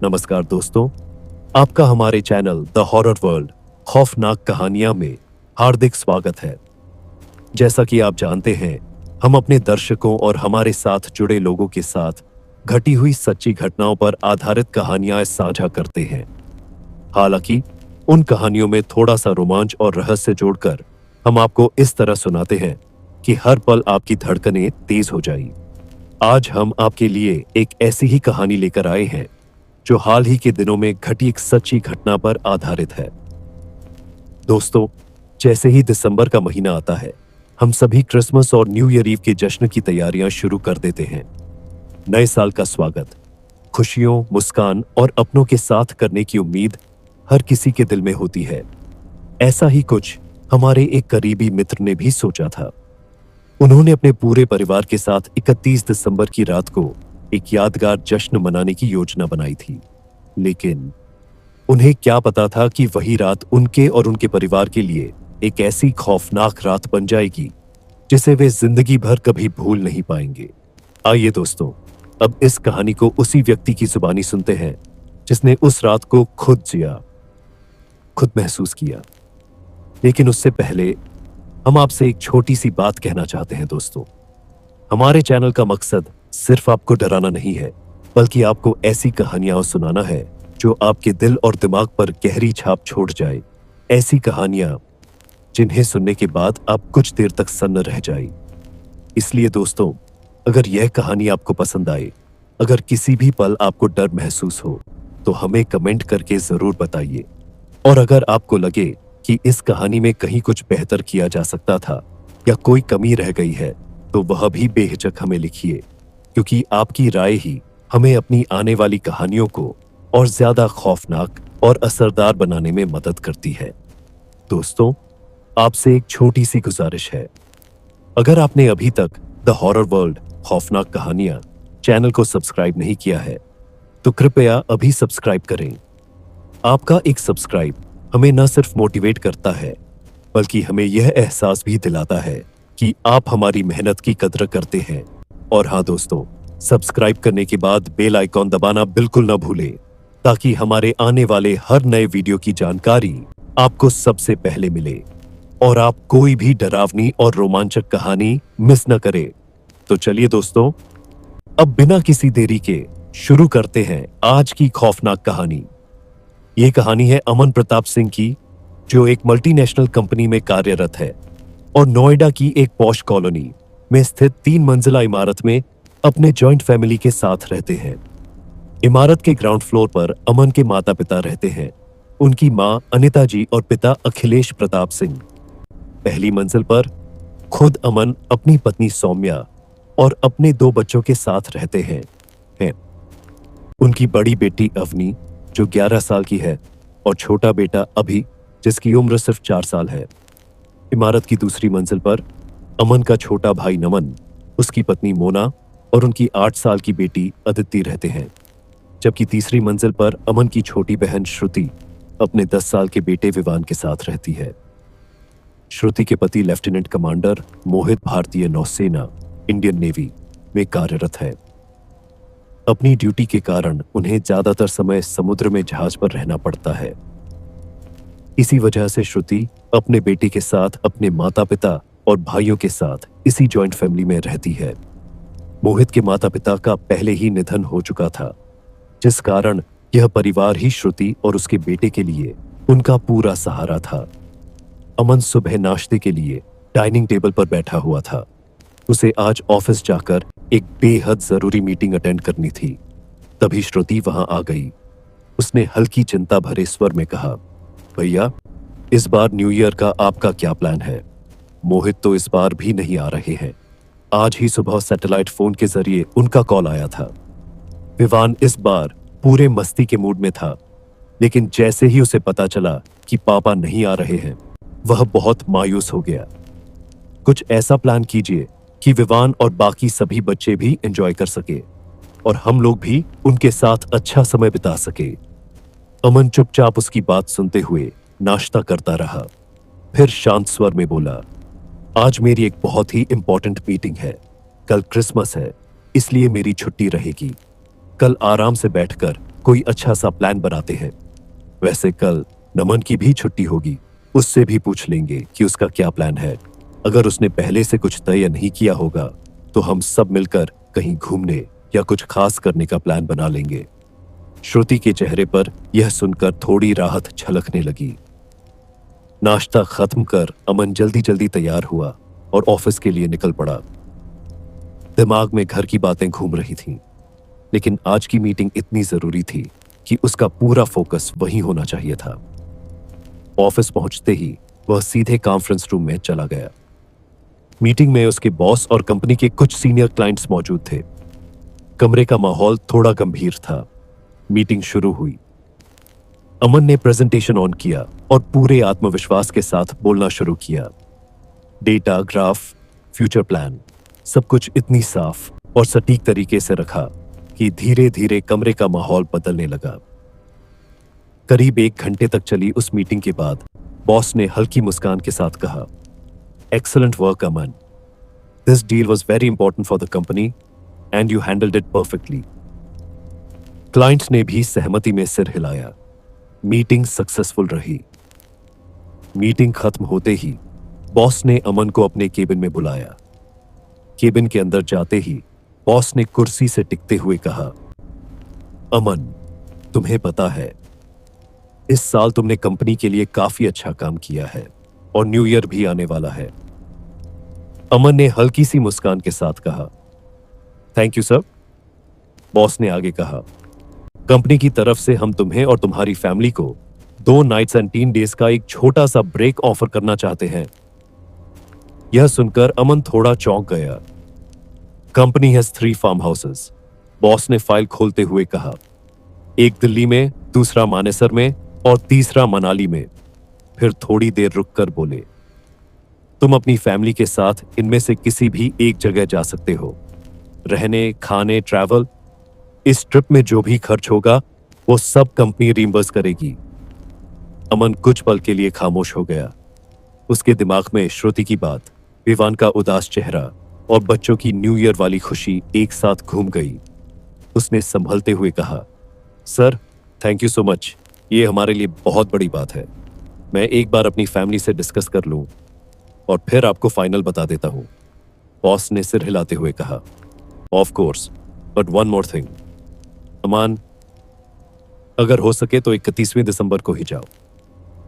नमस्कार दोस्तों, आपका हमारे चैनल द हॉरर वर्ल्ड खौफनाक कहानियां में हार्दिक स्वागत है। जैसा कि आप जानते हैं, हम अपने दर्शकों और हमारे साथ जुड़े लोगों के साथ घटी हुई सच्ची घटनाओं पर आधारित कहानियां साझा करते हैं। हालांकि उन कहानियों में थोड़ा सा रोमांच और रहस्य जोड़कर हम आपको इस तरह सुनाते हैं कि हर पल आपकी धड़कनें तेज हो जाए। आज हम आपके लिए एक ऐसी ही कहानी लेकर आए हैं जो हाल ही के दिनों में घटी एक सच्ची घटना पर आधारित है। दोस्तों, जैसे ही दिसंबर का महीना आता है, हम सभी क्रिसमस और न्यू ईयर ईव के जश्न की तैयारियां शुरू कर देते हैं। नए साल का स्वागत, खुशियों, मुस्कान और अपनों के साथ करने की उम्मीद हर किसी के दिल में होती है। ऐसा ही कुछ हमारे एक करीबी मित्र ने भी सोचा था। उन्होंने अपने पूरे परिवार के साथ 31 दिसंबर की रात को एक यादगार जश्न मनाने की योजना बनाई थी, लेकिन उन्हें क्या पता था कि वही रात उनके और उनके परिवार के लिए एक ऐसी खौफनाक रात बन जाएगी जिसे वे जिंदगी भर कभी भूल नहीं पाएंगे। आइए दोस्तों, अब इस कहानी को उसी व्यक्ति की जुबानी सुनते हैं जिसने उस रात को खुद जिया, खुद महसूस किया। लेकिन उससे पहले हम आपसे एक छोटी सी बात कहना चाहते हैं दोस्तों। हमारे चैनल का मकसद सिर्फ आपको डराना नहीं है, बल्कि आपको ऐसी कहानियां सुनाना है जो आपके दिल और दिमाग पर गहरी छाप छोड़ जाए। ऐसी कहानियां जिन्हें सुनने के बाद आप कुछ देर तक सन्न रह जाए। इसलिए दोस्तों, अगर यह कहानी आपको पसंद आए, अगर किसी भी पल आपको डर महसूस हो, तो हमें कमेंट करके जरूर बताइए। और अगर आपको लगे कि इस कहानी में कहीं कुछ बेहतर किया जा सकता था या कोई कमी रह गई है, तो वह भी बेहिचक हमें लिखिए, क्योंकि आपकी राय ही हमें अपनी आने वाली कहानियों को और ज्यादा खौफनाक और असरदार बनाने में मदद करती है। दोस्तों, आपसे एक छोटी सी गुजारिश है। अगर आपने अभी तक द हॉरर वर्ल्ड खौफनाक कहानियां चैनल को सब्सक्राइब नहीं किया है, तो कृपया अभी सब्सक्राइब करें। आपका एक सब्सक्राइब हमें न सिर्फ मोटिवेट करता है, बल्कि हमें यह एहसास भी दिलाता है कि आप हमारी मेहनत की कद्र करते हैं। और हाँ दोस्तों, सब्सक्राइब करने के बाद बेल आइकॉन दबाना बिल्कुल न भूलें, ताकि हमारे आने वाले हर नए वीडियो की जानकारी आपको सबसे पहले मिले और आप कोई भी डरावनी और रोमांचक कहानी मिस न करें। तो चलिए दोस्तों, अब बिना किसी देरी के शुरू करते हैं आज की खौफनाक कहानी। ये कहानी है अमन प्रताप सिंह की, जो एक मल्टीनेशनल कंपनी में कार्यरत है और नोएडा की एक पॉश कॉलोनी में स्थित 3 मंजिला इमारत में अपने जॉइंट फैमिली के साथ रहते हैं। इमारत के ग्राउंड फ्लोर पर अमन के माता पिता रहते हैं, उनकी मां अनिता जी और पिता अखिलेश प्रताप सिंह। पहली मंजिल पर खुद अमन अपनी पत्नी सौम्या और अपने 2 बच्चों के साथ रहते हैं। उनकी बड़ी बेटी अवनी, जो 11 साल की है, और छोटा बेटा अभी, जिसकी उम्र सिर्फ 4 साल है। इमारत की दूसरी मंजिल पर अमन का छोटा भाई नमन, उसकी पत्नी मोना और उनकी 8 साल की बेटी अदिति रहते हैं। जबकि तीसरी मंजिल पर अमन की छोटी बहन श्रुति अपने 10 साल के बेटे विवान के साथ रहती है। श्रुति के पति लेफ्टिनेंट कमांडर मोहित भारतीय नौसेना इंडियन नेवी में कार्यरत है। अपनी ड्यूटी के कारण उन्हें ज्यादातर समय समुद्र में जहाज पर रहना पड़ता है। इसी वजह से श्रुति अपने बेटे के साथ अपने माता पिता और भाइयों के साथ इसी जॉइंट फैमिली में रहती है। मोहित के माता पिता का पहले ही निधन हो चुका था, जिस कारण यह परिवार ही श्रुति और उसके बेटे के लिए उनका पूरा सहारा था। अमन सुबह नाश्ते के लिए डाइनिंग टेबल पर बैठा हुआ था। उसे आज ऑफिस जाकर एक बेहद जरूरी मीटिंग अटेंड करनी थी। तभी श्रुति वहां आ गई। उसने हल्की चिंता भरे स्वर में कहा, भैया, इस बार न्यू ईयर का आपका क्या प्लान है? मोहित तो इस बार भी नहीं आ रहे हैं। आज ही सुबह सैटेलाइट फोन के जरिए उनका कॉल आया था। विवान इस बार पूरे मस्ती के मूड में था, लेकिन जैसे ही उसे पता चला कि पापा नहीं आ रहे हैं, वह बहुत मायूस हो गया। कुछ ऐसा प्लान कीजिए कि विवान और बाकी सभी बच्चे भी एंजॉय कर सके और हम लोग भी उनके साथ अच्छा समय बिता सके। अमन चुपचाप उसकी बात सुनते हुए नाश्ता करता रहा। फिर शांत स्वर में बोला, आज मेरी एक बहुत ही इंपॉर्टेंट मीटिंग है। कल क्रिसमस है, इसलिए मेरी छुट्टी रहेगी। कल आराम से बैठकर कोई अच्छा सा प्लान बनाते हैं। वैसे कल नमन की भी छुट्टी होगी, उससे भी पूछ लेंगे कि उसका क्या प्लान है। अगर उसने पहले से कुछ तय नहीं किया होगा तो हम सब मिलकर कहीं घूमने या कुछ खास करने का प्लान बना लेंगे। श्रुति के चेहरे पर यह सुनकर थोड़ी राहत झलकने लगी। नाश्ता खत्म कर अमन जल्दी जल्दी तैयार हुआ और ऑफिस के लिए निकल पड़ा। दिमाग में घर की बातें घूम रही थीं, लेकिन आज की मीटिंग इतनी जरूरी थी कि उसका पूरा फोकस वहीं होना चाहिए था। ऑफिस पहुंचते ही वह सीधे कॉन्फ्रेंस रूम में चला गया। मीटिंग में उसके बॉस और कंपनी के कुछ सीनियर क्लाइंट्स मौजूद थे। कमरे का माहौल थोड़ा गंभीर था। मीटिंग शुरू हुई। अमन ने प्रेजेंटेशन ऑन किया और पूरे आत्मविश्वास के साथ बोलना शुरू किया। डेटा, ग्राफ, फ्यूचर प्लान, सब कुछ इतनी साफ और सटीक तरीके से रखा कि धीरे धीरे कमरे का माहौल बदलने लगा। करीब 1 घंटे तक चली उस मीटिंग के बाद बॉस ने हल्की मुस्कान के साथ कहा, excellent work Aman, this deal was very important for the company and you handled it perfectly. Clients ने भी सहमति में सिर हिलाया। मीटिंग सक्सेसफुल रही। मीटिंग खत्म होते ही बॉस ने अमन को अपने केबिन में बुलाया। केबिन के अंदर जाते ही बॉस ने कुर्सी से टिकते हुए कहा, अमन, तुम्हें पता है इस साल तुमने कंपनी के लिए काफी अच्छा काम किया है और न्यू ईयर भी आने वाला है। अमन ने हल्की सी मुस्कान के साथ कहा, थैंक यू सर। बॉस ने आगे कहा, कंपनी की तरफ से हम तुम्हें और तुम्हारी फैमिली को 2 नाइट्स एंड 3 डेज का एक छोटा सा ब्रेक ऑफर करना चाहते हैं। यह सुनकर अमन थोड़ा चौंक गया। Company has 3 farm houses, boss ने फाइल खोलते हुए कहा, एक दिल्ली में, दूसरा मानेसर में और तीसरा मनाली में। फिर थोड़ी देर रुककर बोले, तुम अपनी फैमिली के साथ इनमें से किसी भी एक जगह जा सकते हो। रहने, खाने, ट्रैवल, इस ट्रिप में जो भी खर्च होगा वो सब कंपनी रिइंबर्स करेगी। अमन कुछ पल के लिए खामोश हो गया। उसके दिमाग में श्रुति की बात, विवान का उदास चेहरा और बच्चों की न्यू ईयर वाली खुशी एक साथ घूम गई। उसने संभलते हुए कहा, sir, thank you so much, ये हमारे लिए बहुत बड़ी बात है। मैं एक बार अपनी फैमिली से डिस्कस कर लूं और फिर आपको फाइनल बता देता हूं। बॉस ने सिर हिलाते हुए कहा, of course, but one more thing Aman, अगर हो सके तो 31 दिसंबर को ही जाओ।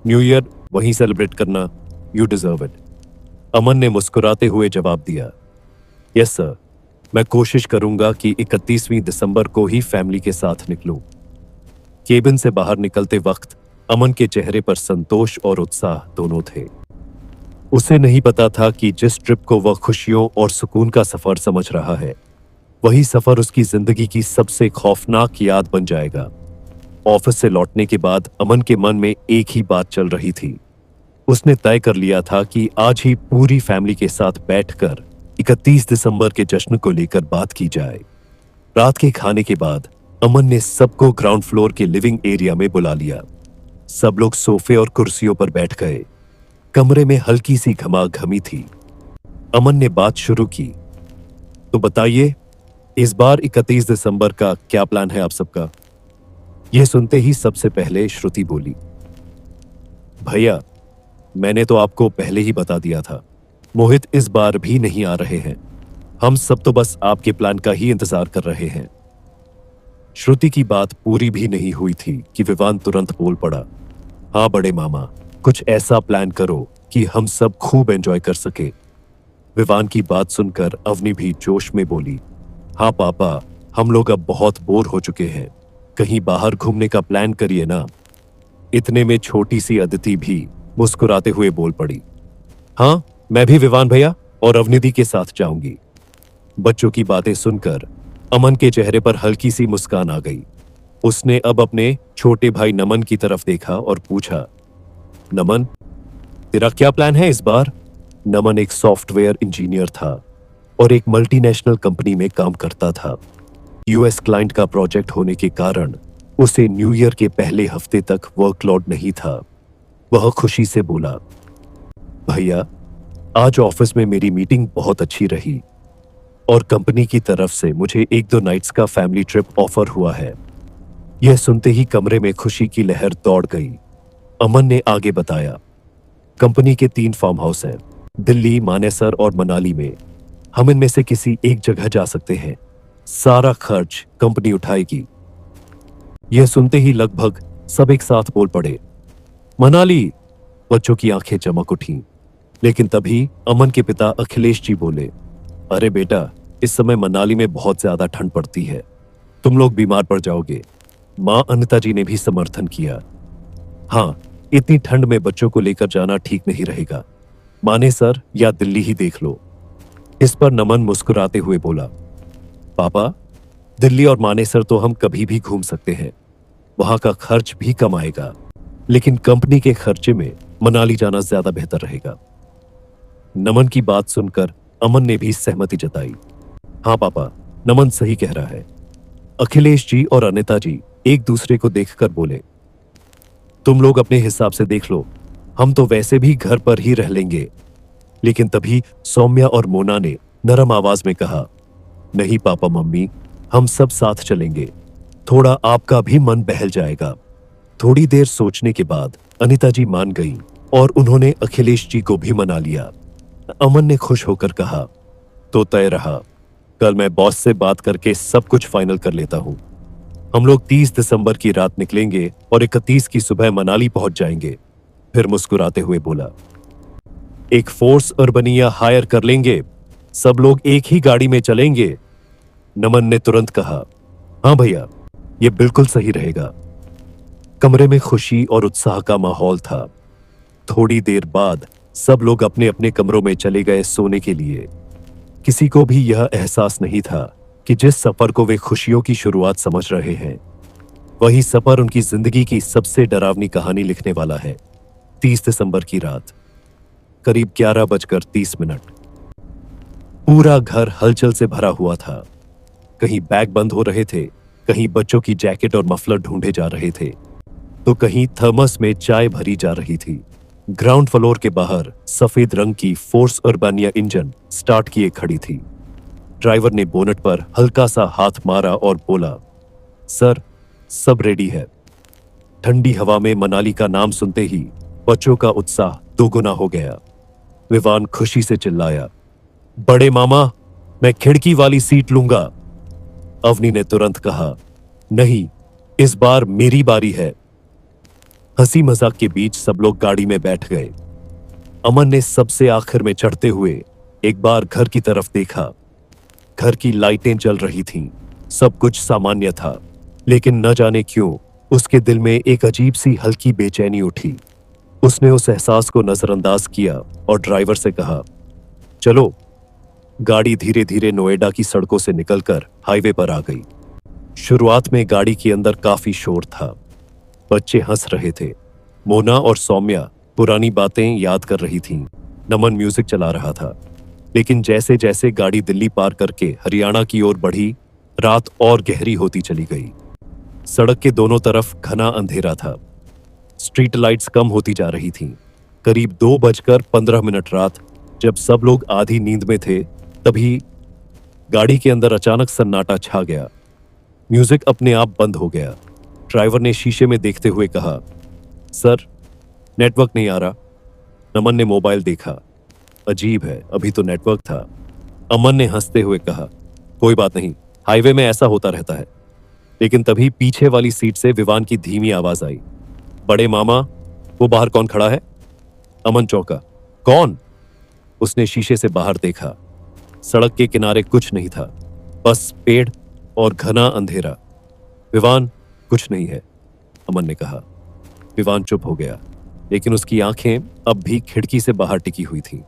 न्यू ईयर वहीं सेलिब्रेट करना, यू डिजर्व इट। अमन ने मुस्कुराते हुए जवाब दिया, यस सर, मैं कोशिश करूंगा कि 31 दिसंबर को ही फैमिली के साथ निकलूं। केबिन से बाहर निकलते वक्त अमन के चेहरे पर संतोष और उत्साह दोनों थे। उसे नहीं पता था कि जिस ट्रिप को वह खुशियों और सुकून का सफर समझ रहा है, वही सफर उसकी जिंदगी की सबसे खौफनाक याद बन जाएगा। ऑफिस से लौटने के बाद अमन के मन में एक ही बात चल रही थी। उसने तय कर लिया था कि आज ही पूरी फैमिली के साथ बैठकर 31 दिसंबर के जश्न को लेकर बात की जाए। रात के खाने के बाद अमन ने सबको ग्राउंड फ्लोर के लिविंग एरिया में बुला लिया। सब लोग सोफे और कुर्सियों पर बैठ गए। कमरे में हल्की सी घमाघमी थी। अमन ने बात शुरू की, तो बताइए, इस बार 31 दिसंबर का क्या प्लान है आप सबका? यह सुनते ही सबसे पहले श्रुति बोली, भैया, मैंने तो आपको पहले ही बता दिया था, मोहित इस बार भी नहीं आ रहे हैं। हम सब तो बस आपके प्लान का ही इंतजार कर रहे हैं। श्रुति की बात पूरी भी नहीं हुई थी कि विवान तुरंत बोल पड़ा, हाँ बड़े मामा, कुछ ऐसा प्लान करो कि हम सब खूब एंजॉय कर सके। विवान की बात सुनकर अवनी भी जोश में बोली, हाँ पापा, हम लोग अब बहुत बोर हो चुके हैं, कहीं बाहर घूमने का प्लान करिए ना। इतने में छोटी सी अदिति भी मुस्कुराते हुए बोल पड़ी, हाँ, मैं भी विवान भैया और अवनिधि के साथ जाऊंगी। बच्चों की बातें सुनकर अमन के चेहरे पर हल्की सी मुस्कान आ गई। उसने अब अपने छोटे भाई नमन की तरफ देखा और पूछा, नमन, तेरा क्या प्लान है इस बार? नमन एक सॉफ्टवेयर इंजीनियर था और एक मल्टीनेशनल कंपनी में काम करता था। यूएस क्लाइंट का प्रोजेक्ट होने के कारण उसे न्यू ईयर के पहले हफ्ते तक वर्कलोड नहीं था। वह खुशी से बोला, भैया, आज ऑफिस में मेरी मीटिंग बहुत अच्छी रही और कंपनी की तरफ से मुझे 1-2 नाइट्स का फैमिली ट्रिप ऑफर हुआ है। यह सुनते ही कमरे में खुशी की लहर दौड़ गई। अमन ने आगे बताया, कंपनी के 3 फार्म हाउस हैं, दिल्ली, मानेसर और मनाली में। हम इनमें से किसी एक जगह जा सकते हैं। सारा खर्च कंपनी उठाएगी। यह सुनते ही लगभग सब एक साथ बोल पड़े, मनाली। बच्चों की आंखें चमक उठीं। लेकिन तभी अमन के पिता अखिलेश जी बोले, अरे बेटा, इस समय मनाली में बहुत ज्यादा ठंड पड़ती है, तुम लोग बीमार पड़ जाओगे। मां अनिता जी ने भी समर्थन किया। हाँ, इतनी ठंड में बच्चों को लेकर जाना ठीक नहीं रहेगा। मानेसर या दिल्ली ही देख लो। इस पर नमन मुस्कुराते हुए बोला, पापा, दिल्ली और मानेसर तो हम कभी भी घूम सकते हैं, वहां का खर्च भी कम आएगा, लेकिन कंपनी के खर्चे में मनाली जाना ज्यादा बेहतर रहेगा। नमन की बात सुनकर अमन ने भी सहमति जताई। हाँ पापा, नमन सही कह रहा है। अखिलेश जी और अनिता जी एक दूसरे को देखकर बोले, तुम लोग अपने हिसाब से देख लो, हम तो वैसे भी घर पर ही रह लेंगे। लेकिन तभी सौम्या और मोना ने नरम आवाज में कहा, नहीं पापा मम्मी, हम सब साथ चलेंगे, थोड़ा आपका भी मन बहल जाएगा। थोड़ी देर सोचने के बाद अनिता जी मान गईं और उन्होंने अखिलेश जी को भी मना लिया। अमन ने खुश होकर कहा, तो तय रहा, कल मैं बॉस से बात करके सब कुछ फाइनल कर लेता हूं। हम लोग 30 दिसंबर की रात निकलेंगे और 31 की सुबह मनाली पहुंच जाएंगे। फिर मुस्कुराते हुए बोला, एक फोर्स अर्बनिया हायर कर लेंगे, सब लोग एक ही गाड़ी में चलेंगे। नमन ने तुरंत कहा, हाँ भैया, यह बिल्कुल सही रहेगा। कमरे में खुशी और उत्साह का माहौल था। थोड़ी देर बाद सब लोग अपने अपने कमरों में चले गए सोने के लिए। किसी को भी यह एहसास नहीं था कि जिस सफर को वे खुशियों की शुरुआत समझ रहे हैं, वही सफर उनकी जिंदगी की सबसे डरावनी कहानी लिखने वाला है। 30 दिसंबर की रात, करीब 11:30। पूरा घर हलचल से भरा हुआ था। कहीं बैग बंद हो रहे थे, कहीं बच्चों की जैकेट और मफलर ढूंढे जा रहे थे, तो कहीं थर्मस में चाय भरी जा रही थी। ग्राउंड फ्लोर के बाहर सफेद रंग की फोर्स अर्बानिया इंजन स्टार्ट किए खड़ी थी। ड्राइवर ने बोनट पर हल्का सा हाथ मारा और बोला, सर, सब रेडी है। ठंडी हवा में मनाली का नाम सुनते ही बच्चों का उत्साह दोगुना हो गया। विवान खुशी से चिल्लाया, बड़े मामा, मैं खिड़की वाली सीट लूंगा। अवनी ने तुरंत कहा, नहीं, इस बार मेरी बारी है। हंसी मजाक के बीच सब लोग गाड़ी में बैठ गए। अमन ने सबसे आखिर में चढ़ते हुए एक बार घर की तरफ देखा। घर की लाइटें जल रही थीं, सब कुछ सामान्य था, लेकिन न जाने क्यों उसके दिल में एक अजीब सी हल्की बेचैनी उठी। उसने उस एहसास को नजरअंदाज किया और ड्राइवर से कहा, चलो। गाड़ी धीरे धीरे नोएडा की सड़कों से निकलकर हाईवे पर आ गई। शुरुआत में गाड़ी के अंदर काफी शोर था। बच्चे हंस रहे थे। मोना और सौम्या पुरानी बातें याद कर रही थीं। नमन म्यूजिक चला रहा था। लेकिन जैसे जैसे गाड़ी दिल्ली पार करके हरियाणा की ओर बढ़ी, रात और गहरी होती चली गई। सड़क के दोनों तरफ घना अंधेरा था। स्ट्रीट लाइट्स कम होती जा रही थीं। करीब 2:15 रात, जब सब लोग आधी नींद में थे, तभी गाड़ी के अंदर अचानक सन्नाटा छा गया। म्यूजिक अपने आप बंद हो गया। ड्राइवर ने शीशे में देखते हुए कहा, सर, नेटवर्क नहीं आ रहा। नमन ने मोबाइल देखा। अजीब है, अभी तो नेटवर्क था। अमन ने हंसते हुए कहा, कोई बात नहीं, हाईवे में ऐसा होता रहता है। लेकिन तभी पीछे वाली सीट से विवान की धीमी आवाज आई, बड़े मामा, वो बाहर कौन खड़ा है? अमन चौंका। कौन? उसने शीशे से बाहर देखा। सड़क के किनारे कुछ नहीं था, बस पेड़ और घना अंधेरा। विवान, कुछ नहीं है, अमन ने कहा। विवान चुप हो गया, लेकिन उसकी आंखें अब भी खिड़की से बाहर टिकी हुई थीं।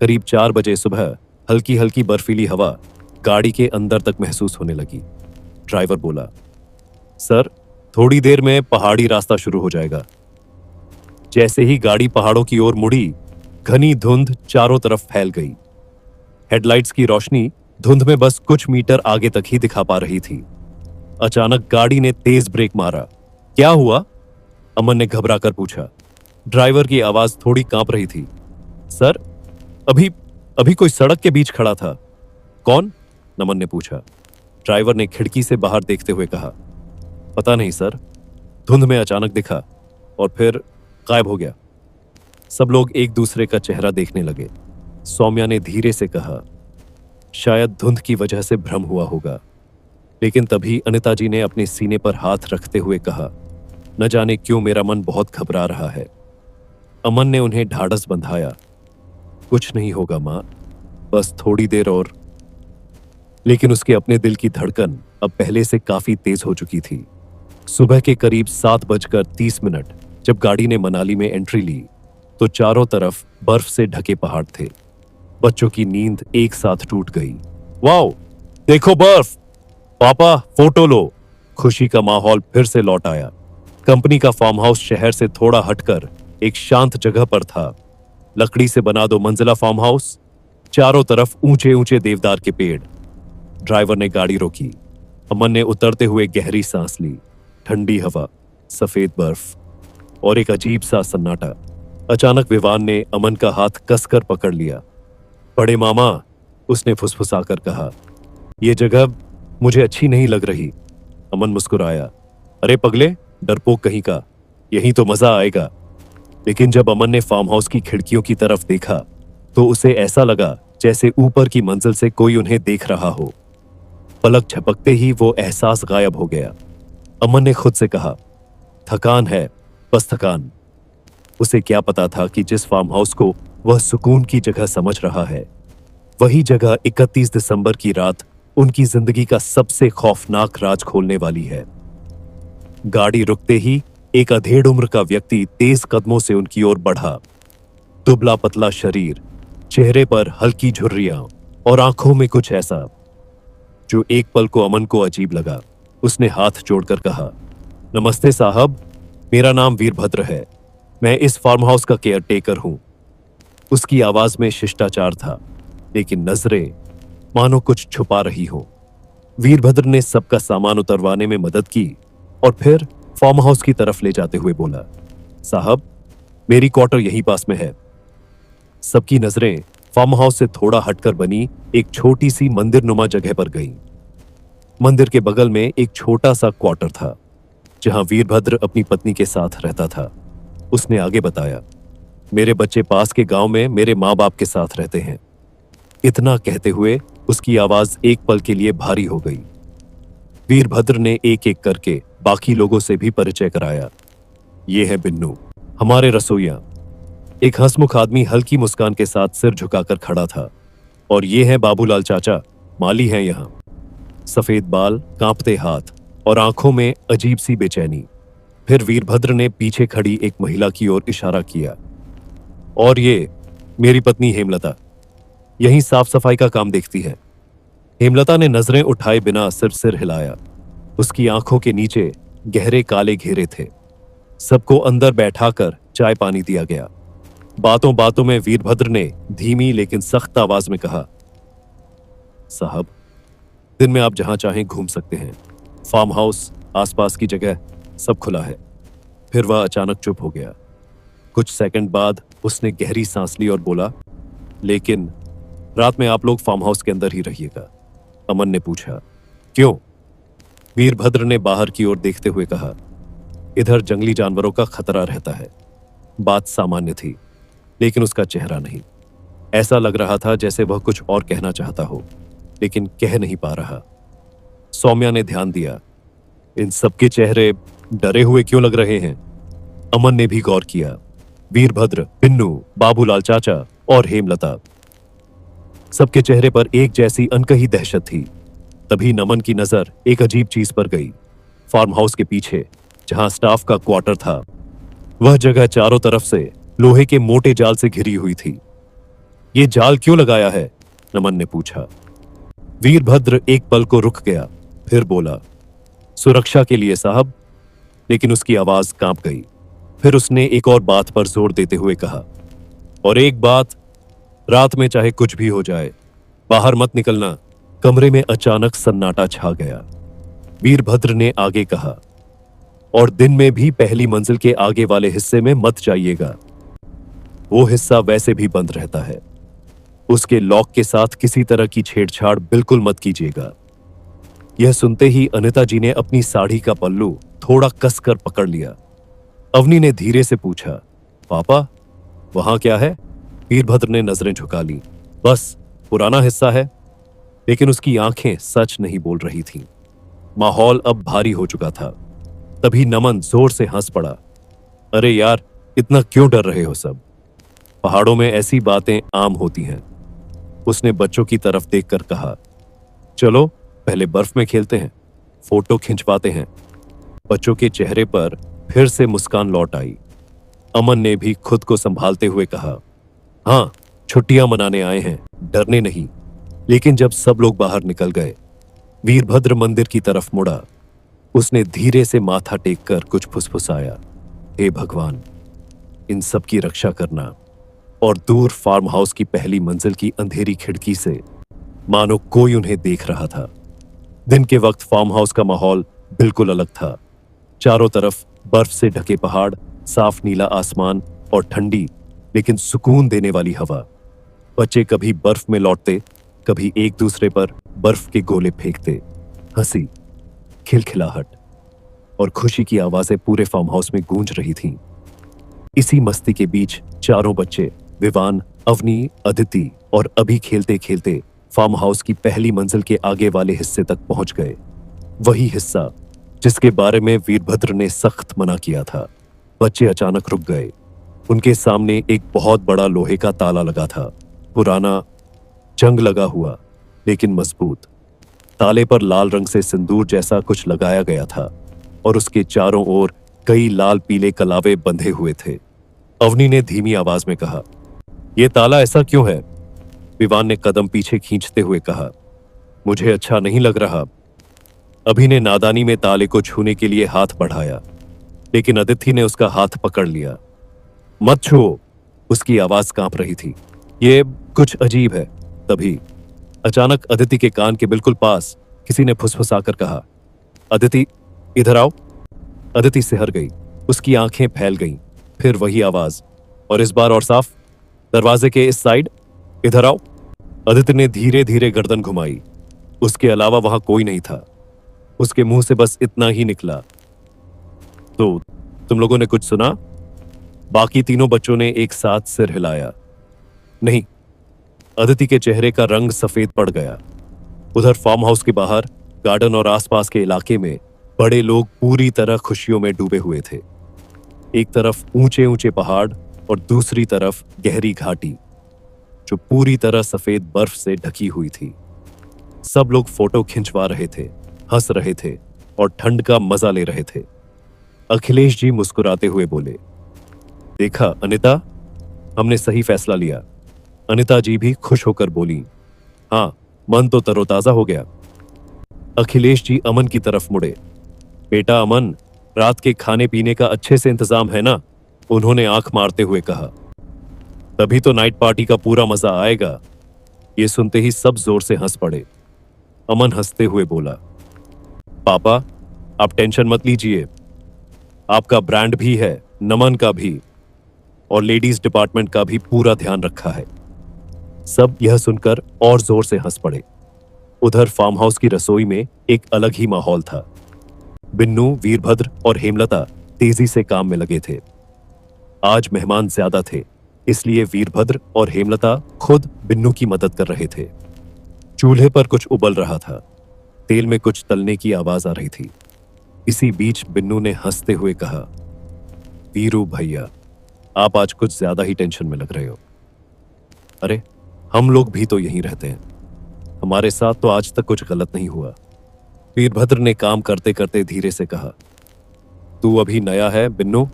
करीब 4 बजे सुबह हल्की हल्की बर्फीली हवा गाड़ी के अंदर तक महसूस होने लगी। ड्राइवर बोला, सर, थोड़ी देर में पहाड़ी रास्ता शुरू हो जाएगा। जैसे ही गाड़ी पहाड़ों की ओर मुड़ी, घनी धुंध चारों तरफ फैल गई। हेडलाइट्स की रोशनी धुंध में बस कुछ मीटर आगे तक ही दिखा पा रही थी। अचानक गाड़ी ने तेज ब्रेक मारा। क्या हुआ? अमन ने घबरा कर पूछा। ड्राइवर की आवाज थोड़ी कांप रही थी। सर, अभी कोई सड़क के बीच खड़ा था। कौन? नमन ने पूछा। ड्राइवर ने खिड़की से बाहर देखते हुए कहा, पता नहीं सर, धुंध में अचानक दिखा और फिर गायब हो गया। सब लोग एक दूसरे का चेहरा देखने लगे। सौम्या ने धीरे से कहा, शायद धुंध की वजह से भ्रम हुआ होगा। लेकिन तभी अनिता जी ने अपने सीने पर हाथ रखते हुए कहा, न जाने क्यों मेरा मन बहुत घबरा रहा है। अमन ने उन्हें ढाढ़स बंधाया, कुछ नहीं होगा मां, बस थोड़ी देर और। लेकिन उसके अपने दिल की धड़कन अब पहले से काफी तेज हो चुकी थी। सुबह के करीब 7:30 जब गाड़ी ने मनाली में एंट्री ली तो चारों तरफ बर्फ से ढके पहाड़ थे। बच्चों की नींद एक साथ टूट गई। वाओ, देखो बर्फ! पापा फोटो लो! खुशी का माहौल फिर से लौट आया। कंपनी का फार्म हाउस शहर से थोड़ा हटकर एक शांत जगह पर था। लकड़ी से बना 2 मंजिला फार्म हाउस, चारों तरफ ऊंचे ऊंचे देवदार के पेड़। ड्राइवर ने गाड़ी रोकी। अमन ने उतरते हुए गहरी सांस ली। ठंडी हवा, सफेद बर्फ और एक अजीब सा सन्नाटा। अचानक विवान ने अमन का हाथ कसकर पकड़ लिया। बड़े मामा, उसने फुसफुसाकर कहा, यह जगह मुझे अच्छी नहीं लग रही। अमन मुस्कुराया, अरे पगले, डरपोक कहीं का, यही तो मजा आएगा। लेकिन जब अमन ने फार्म हाउस की खिड़कियों की तरफ देखा तो उसे ऐसा लगा जैसे ऊपर की मंजिल से कोई उन्हें देख रहा हो। पलक झपकते ही वो एहसास गायब हो गया। अमन ने खुद से कहा, थकान है, बस थकान। उसे क्या पता था कि जिस फार्म हाउस को वह सुकून की जगह समझ रहा है, वही जगह 31 दिसंबर की रात उनकी जिंदगी का सबसे खौफनाक राज खोलने वाली है। गाड़ी रुकते ही एक अधेड़ उम्र का व्यक्ति तेज कदमों से उनकी ओर बढ़ा। दुबला पतला शरीर, चेहरे पर हल्की झुर्रियां और आंखों में कुछ ऐसा जो एक पल को अमन को अजीब लगा। उसने हाथ जोड़कर कहा, नमस्ते साहब, मेरा नाम वीरभद्र है। मैं इस फार्म हाउस का केयर टेकर हूं। उसकी आवाज में शिष्टाचार था, लेकिन नजरें मानो कुछ छुपा रही हो। वीरभद्र ने सबका सामान उतरवाने में मदद की और फिर फार्म हाउस की तरफ ले जाते हुए बोला, साहब, मेरी क्वार्टर यहीं पास में है। सबकी नजरें फार्म हाउस से थोड़ा हटकर बनी एक छोटी सी मंदिर नुमा जगह पर गईं। मंदिर के बगल में एक छोटा सा क्वार्टर था जहां वीरभद्र अपनी पत्नी के साथ रहता था। उसने आगे बताया, मेरे बच्चे पास के गांव में मेरे माँ बाप के साथ रहते हैं। इतना कहते हुए उसकी आवाज एक पल के लिए भारी हो गई। वीरभद्र ने एक एक करके बाकी लोगों से भी परिचय कराया। ये है बिन्नू, हमारे रसोइया। एक हंसमुख आदमी हल्की मुस्कान के साथ सिर झुकाकर खड़ा था। और ये है बाबूलाल चाचा, माली हैं यहां। सफेद बाल, कांपते हाथ और आंखों में अजीब सी बेचैनी। फिर वीरभद्र ने पीछे खड़ी एक महिला की ओर इशारा किया, और ये मेरी पत्नी हेमलता, यहीं साफ सफाई का काम देखती है। हेमलता ने नजरें उठाए बिना सिर्फ सिर हिलाया। उसकी आंखों के नीचे गहरे काले घेरे थे। सबको अंदर बैठाकर चाय पानी दिया गया। बातों बातों में वीरभद्र ने धीमी लेकिन सख्त आवाज में कहा, साहब, दिन में आप जहां चाहें घूम सकते हैं। फार्म हाउस, आसपास की जगह सब खुला है। फिर वह अचानक चुप हो गया। कुछ सेकंड बाद उसने गहरी सांस ली और बोला, लेकिन रात में आप लोग फार्म हाउस के अंदर ही रहिएगा। अमन ने पूछा, क्यों? वीरभद्र ने बाहर की ओर देखते हुए कहा, इधर जंगली जानवरों का खतरा रहता है। बात सामान्य थी, लेकिन उसका चेहरा नहीं। ऐसा लग रहा था जैसे वह कुछ और कहना चाहता हो, लेकिन कह नहीं पा रहा। सौम्या ने ध्यान दिया, इन सबके चेहरे डरे हुए क्यों लग रहे हैं? अमन ने भी गौर किया। वीरभद्र, बिन्नू, बाबूलाल चाचा और हेमलता, सबके चेहरे पर एक जैसी अनकही दहशत थी। तभी नमन की नजर एक अजीब चीज पर गई। फार्म हाउस के पीछे जहां स्टाफ का क्वार्टर था, वह जगह चारों तरफ से लोहे के मोटे जाल से घिरी हुई थी। ये जाल क्यों लगाया है? नमन ने पूछा। वीरभद्र एक पल को रुक गया, फिर बोला, सुरक्षा के लिए साहब। लेकिन उसकी आवाज कांप गई। फिर उसने एक और बात पर जोर देते हुए कहा, और एक बात, रात में चाहे कुछ भी हो जाए, बाहर मत निकलना। कमरे में अचानक सन्नाटा छा गया। वीरभद्र ने आगे कहा, और दिन में भी पहली मंजिल के आगे वाले हिस्से में मत जाइएगा। वो हिस्सा वैसे भी बंद रहता है। उसके लॉक के साथ किसी तरह की छेड़छाड़ बिल्कुल मत कीजिएगा। यह सुनते ही अनिता जी ने अपनी साड़ी का पल्लू थोड़ा कसकर पकड़ लिया। अवनी ने धीरे से पूछा, पापा वहां क्या है? वीरभद्र ने नजरें झुका ली। बस पुराना हिस्सा है। लेकिन उसकी आंखें सच नहीं बोल रही थीं। माहौल अब भारी हो चुका था। तभी नमन जोर से हंस पड़ा। अरे यार, इतना क्यों डर रहे हो सब? पहाड़ों में ऐसी बातें आम होती हैं। उसने बच्चों की तरफ देखकर कहा, चलो पहले बर्फ में खेलते हैं, फोटो खिंचवाते हैं। बच्चों के चेहरे पर फिर से मुस्कान लौट आई। अमन ने भी खुद को संभालते हुए कहा, हाँ, छुट्टियां मनाने आए हैं, डरने नहीं। लेकिन जब सब लोग बाहर निकल गए, वीरभद्र मंदिर की तरफ मुड़ा। उसने धीरे से माथा टेककर कुछ फुसफुसाया, हे भगवान, इन सब की रक्षा करना। और दूर फार्म हाउस की पहली मंजिल की अंधेरी खिड़की से मानो कोई उन्हें देख रहा था। दिन के वक्त फार्म हाउस का माहौल बिल्कुल अलग था। चारों तरफ बर्फ से ढके पहाड़, साफ नीला आसमान और ठंडी लेकिन सुकून देने वाली हवा। बच्चे कभी बर्फ में लौटते, कभी एक दूसरे पर बर्फ के गोले फेंकते। हंसी, खिलखिलाहट और खुशी की आवाजें पूरे फार्म हाउस में गूंज रही थीं। इसी मस्ती के बीच चारों बच्चे, विवान, अवनी, अदिति और अभी खेलते खेलते फार्म हाउस की पहली मंजिल के आगे वाले हिस्से तक पहुंच गए। वही हिस्सा जिसके बारे में वीरभद्र ने सख्त मना किया था। बच्चे अचानक रुक गए। उनके सामने एक बहुत बड़ा लोहे का ताला लगा था, पुराना, जंग लगा हुआ लेकिन मजबूत। ताले पर लाल रंग से सिंदूर जैसा कुछ लगाया गया था और उसके चारों ओर कई लाल पीले कलावे बंधे हुए थे। अवनी ने धीमी आवाज में कहा, यह ताला ऐसा क्यों है? विवान ने कदम पीछे खींचते हुए कहा, मुझे अच्छा नहीं लग रहा। अभी ने नादानी में ताले को छूने के लिए हाथ बढ़ाया, लेकिन अदिति ने उसका हाथ पकड़ लिया। मत छुओ, उसकी आवाज कांप रही थी। ये कुछ अजीब है। तभी अचानक अदिति के कान के बिल्कुल पास किसी ने फुसफुसाकर कहा, अदिति इधर आओ। अदिति सिहर गई, उसकी आंखें फैल गईं। फिर वही आवाज, और इस बार और साफ, दरवाजे के इस साइड, इधर आओ। अदिति ने धीरे धीरे गर्दन घुमाई। उसके अलावा वहां कोई नहीं था। उसके मुंह से बस इतना ही निकला, तो तुम लोगों ने कुछ सुना? बाकी तीनों बच्चों ने एक साथ सिर हिलाया। नहीं। अदिति के चेहरे का रंग सफेद पड़ गया। उधर फार्म हाउस के बाहर गार्डन और आसपास के इलाके में बड़े लोग पूरी तरह खुशियों में डूबे हुए थे। एक तरफ ऊंचे ऊंचे पहाड़ और दूसरी तरफ गहरी घाटी जो पूरी तरह सफेद बर्फ से ढकी हुई थी। सब लोग फोटो खिंचवा रहे थे, हंस रहे थे और ठंड का मजा ले रहे थे। अखिलेश जी मुस्कुराते हुए बोले, देखा अनिता, हमने सही फैसला लिया। अनिता जी भी खुश होकर बोली, हाँ, मन तो तरोताजा हो गया। अखिलेश जी अमन की तरफ मुड़े, बेटा अमन, रात के खाने पीने का अच्छे से इंतजाम है ना? उन्होंने आंख मारते हुए कहा, तभी तो नाइट पार्टी का पूरा मजा आएगा। ये सुनते ही सब जोर से हंस पड़े। अमन हंसते हुए बोला, पापा आप टेंशन मत लीजिए, आपका ब्रांड भी है, नमन का भी, और लेडीज डिपार्टमेंट का भी पूरा ध्यान रखा है। सब यह सुनकर और जोर से हंस पड़े। उधर फार्म हाउस की रसोई में एक अलग ही माहौल था। बिन्नू, वीरभद्र और हेमलता तेजी से काम में लगे थे। आज मेहमान ज्यादा थे, इसलिए वीरभद्र और हेमलता खुद बिन्नू की मदद कर रहे थे। चूल्हे पर कुछ उबल रहा था, तेल में कुछ तलने की आवाज आ रही थी। इसी बीच बिन्नू ने हंसते हुए कहा, वीरू भैया, आप आज कुछ ज्यादा ही टेंशन में लग रहे हो। अरे, हम लोग भी तो यहीं रहते हैं, हमारे साथ तो आज तक कुछ गलत नहीं हुआ। वीरभद्र ने काम करते करते धीरे से कहा, तू अभी नया है बिन्नू,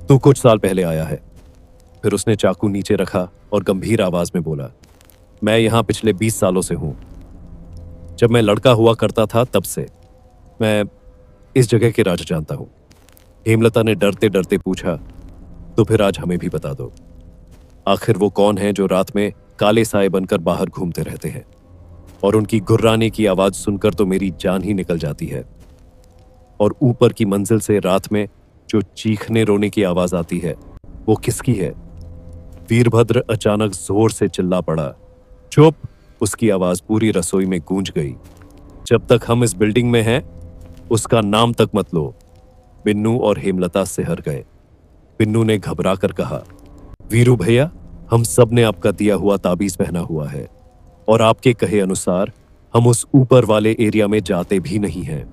तू कुछ साल पहले आया है। फिर उसने चाकू नीचे रखा और गंभीर आवाज में बोला, मैं यहां पिछले 20 सालों से हूं। जब मैं लड़का हुआ करता था तब से मैं इस जगह के राज जानता हूं। हेमलता ने डरते डरते पूछा, तो फिर आज हमें भी बता दो, आखिर वो कौन है जो रात में काले साए बनकर बाहर घूमते रहते हैं? और उनकी गुर्राने की आवाज सुनकर तो मेरी जान ही निकल जाती है। और ऊपर की मंजिल से रात में जो चीखने रोने की आवाज आती है, वो किसकी है? वीरभद्र अचानक जोर से चिल्ला पड़ा। चुप! उसकी आवाज पूरी रसोई में गूंज गई। जब तक हम इस बिल्डिंग में हैं उसका नाम तक मत लो। बिन्नू और हेमलता सिहर गए। बिन्नू ने घबरा कर कहा, वीरू भैया, हम सब ने आपका दिया हुआ ताबीज पहना हुआ है और आपके कहे अनुसार हम उस ऊपर वाले एरिया में जाते भी नहीं हैं,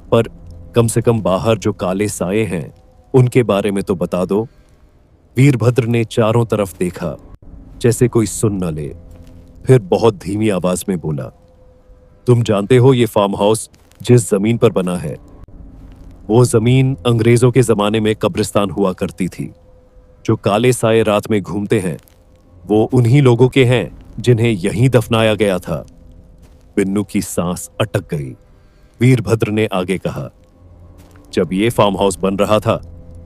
पर कम से कम बाहर जो काले साए हैं उनके बारे में तो बता दो। वीरभद्र ने चारों तरफ देखा जैसे कोई सुन न ले, फिर बहुत धीमी आवाज में बोला, तुम जानते हो ये फार्म हाउस जिस जमीन पर बना है वो जमीन अंग्रेजों के जमाने में कब्रिस्तान हुआ करती थी। जो काले साए रात में घूमते हैं वो उन्हीं लोगों के हैं जिन्हें यहीं दफनाया गया था। बिन्नू की सांस अटक गई। वीरभद्र ने आगे कहा, जब ये फार्म हाउस बन रहा था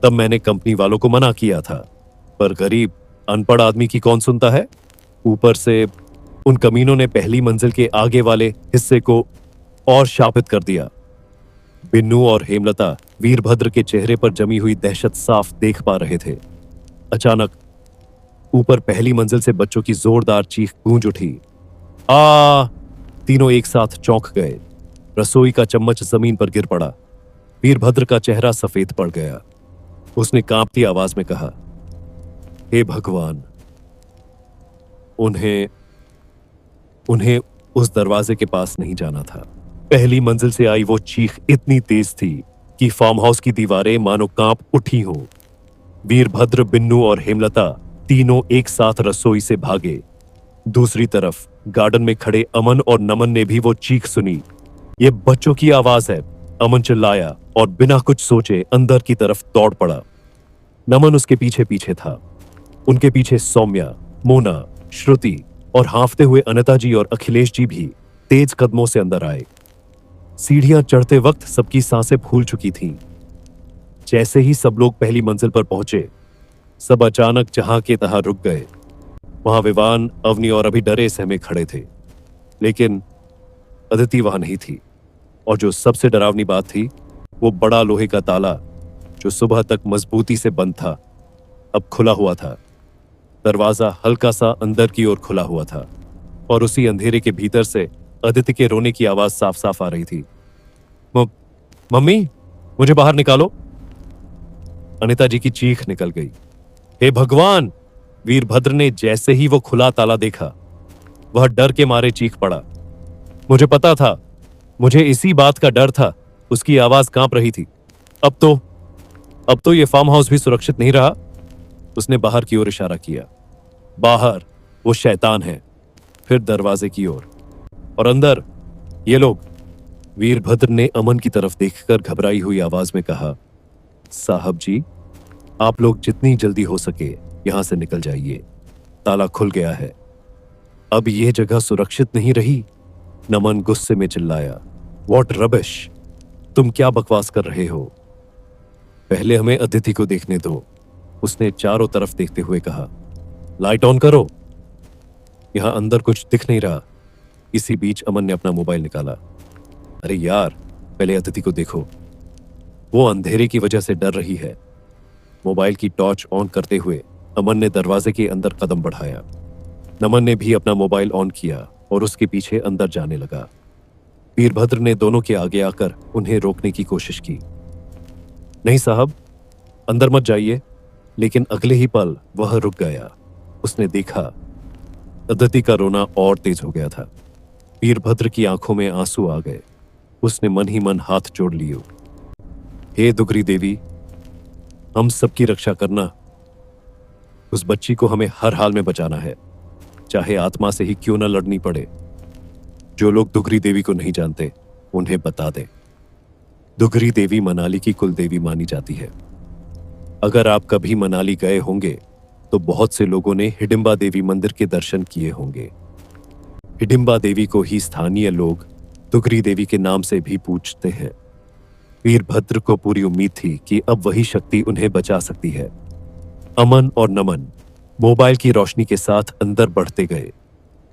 तब मैंने कंपनी वालों को मना किया था, पर गरीब अनपढ़ आदमी की कौन सुनता है। ऊपर से उन कमीनों ने पहली मंजिल के आगे वाले हिस्से को और शापित कर दिया। बिन्नू और हेमलता वीरभद्र के चेहरे पर जमी हुई दहशत साफ देख पा रहे थे। अचानक ऊपर पहली मंजिल से बच्चों की जोरदार चीख गूंज उठी। आ! तीनों एक साथ चौंक गए। रसोई का चम्मच जमीन पर गिर पड़ा। वीरभद्र का चेहरा सफेद पड़ गया। उसने कांपती आवाज में कहा, हे भगवान, उन्हें उन्हें उस दरवाजे के पास नहीं जाना था। पहली मंजिल से आई वो चीख इतनी तेज थी कि फार्म हाउस की दीवारें मानो कांप उठी हों। वीरभद्र, बिन्नू और हेमलता तीनों एक साथ रसोई से भागे। दूसरी तरफ गार्डन में खड़े अमन और नमन ने भी वो चीख सुनी। ये बच्चों की आवाज है, अमन चिल्लाया और बिना कुछ सोचे अंदर की तरफ दौड़ पड़ा। नमन उसके पीछे पीछे था। उनके पीछे सौम्या, मोना, श्रुति और हांफते हुए अनिता जी और अखिलेश जी भी तेज कदमों से अंदर आए। सीढ़ियां चढ़ते वक्त सबकी सांसें फूल चुकी थीं। जैसे ही सब लोग पहली मंजिल पर पहुंचे, सब अचानक जहां के तहां रुक गए। वहां विवान, अवनी और अभी डरे सहमे खड़े थे, लेकिन अदिति वहां नहीं थी। और जो सबसे डरावनी बात थी, वो बड़ा लोहे का ताला जो सुबह तक मजबूती से बंद था, अब खुला हुआ था। दरवाजा हल्का सा अंदर की ओर खुला हुआ था और उसी अंधेरे के भीतर से अदिति के रोने की आवाज साफ साफ आ रही थी। मम्मी, मुझे बाहर निकालो। अनिता जी की चीख निकल गई। हे भगवान! वीरभद्र ने जैसे ही वो खुला ताला देखा, वह डर के मारे चीख पड़ा। मुझे पता था, मुझे इसी बात का डर था। उसकी आवाज कांप रही थी। अब तो ये फार्म हाउस भी सुरक्षित नहीं रहा। उसने बाहर की ओर इशारा किया। बाहर वो शैतान है, फिर दरवाजे की ओर, और अंदर ये लोग। वीरभद्र ने अमन की तरफ देखकर घबराई हुई आवाज में कहा, साहब जी, आप लोग जितनी जल्दी हो सके यहां से निकल जाइए। ताला खुल गया है। अब यह जगह सुरक्षित नहीं रही। नमन गुस्से में चिल्लाया, व्हाट रबिश! तुम क्या बकवास कर रहे हो? पहले हमें अदिति को देखने दो। उसने चारों तरफ देखते हुए कहा, लाइट ऑन करो। यहां अंदर कुछ दिख नहीं रहा। इसी बीच अमन ने अपना मोबाइल निकाला। अरे यार, पहले अदिति को देखो, वो अंधेरे की वजह से डर रही है। मोबाइल की टॉर्च ऑन करते हुए अमन ने दरवाजे के अंदर कदम बढ़ाया। नमन ने भी अपना मोबाइल ऑन किया और उसके पीछे अंदर जाने लगा। वीरभद्र ने दोनों के आगे आकर उन्हें रोकने की कोशिश की। नहीं साहब, अंदर मत जाइए। लेकिन अगले ही पल वह रुक गया। उसने देखा अदिति का रोना और तेज हो गया था। वीरभद्र की आंखों में आंसू आ गए। उसने मन ही मन हाथ जोड़ लिए। हे दुगरी देवी, हम सबकी रक्षा करना। उस बच्ची को हमें हर हाल में बचाना है, चाहे आत्मा से ही क्यों न लड़नी पड़े। जो लोग दुगरी देवी को नहीं जानते उन्हें बता दें। दुगरी देवी मनाली की कुल देवी मानी जाती है। अगर आप कभी मनाली गए होंगे तो बहुत से लोगों ने हिडिंबा देवी मंदिर के दर्शन किए होंगे। हिडिंबा देवी को ही स्थानीय लोग दुगरी देवी के नाम से भी पूछते हैं। वीरभद्र को पूरी उम्मीद थी कि अब वही शक्ति उन्हें बचा सकती है। अमन और नमन मोबाइल की रोशनी के साथ अंदर बढ़ते गए।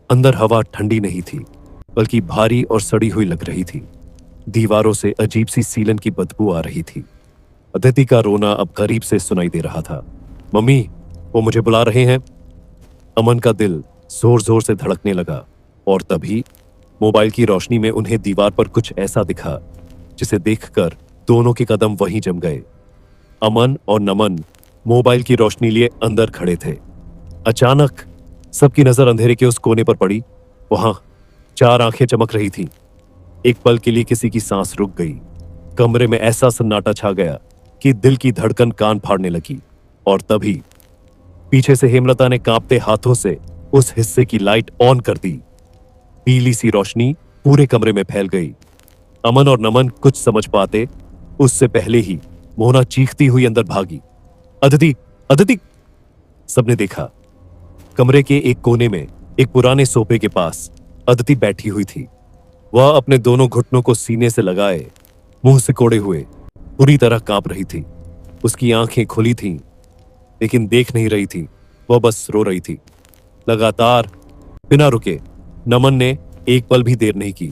अंदर हवा ठंडी नहीं थी, बल्कि भारी और सड़ी हुई लग रही थी। दीवारों से अजीब सी सीलन की बदबू आ रही थी। अदिति का रोना अब करीब से सुनाई दे रहा था। मम्मी, वो मुझे बुला रहे हैं। अमन का दिल जोर जोर से धड़कने लगा और तभी मोबाइल की रोशनी में उन्हें दीवार पर कुछ ऐसा दिखा जिसे देखकर दोनों के कदम वहीं जम गए। अमन और नमन मोबाइल की रोशनी लिए अंदर खड़े थे। अचानक सबकी नजर अंधेरे के उस कोने पर पड़ी। वहां 4 आंखें चमक रही थीं। एक पल के लिए किसी की सांस रुक गई। कमरे में ऐसा सन्नाटा छा गया कि दिल की धड़कन कान फाड़ने लगी। और तभी पीछे से हेमलता ने कांपते हाथों से उस हिस्से की लाइट ऑन कर दी। पीली सी रोशनी पूरे कमरे में फैल गई। अमन और नमन कुछ समझ पाते उससे पहले ही मोना चीखती हुई अंदर भागी। अदिति, अदिति! सबने देखा। कमरे के एक कोने में एक पुराने सोफे के पास अदिति बैठी हुई थी। वह अपने दोनों घुटनों को सीने से लगाए मुंह सिकोड़े हुए पूरी तरह कांप रही थी। उसकी आंखें खुली थीं, लेकिन देख नहीं रही थी। वह बस रो रही थी लगातार, बिना रुके। नमन ने एक पल भी देर नहीं की।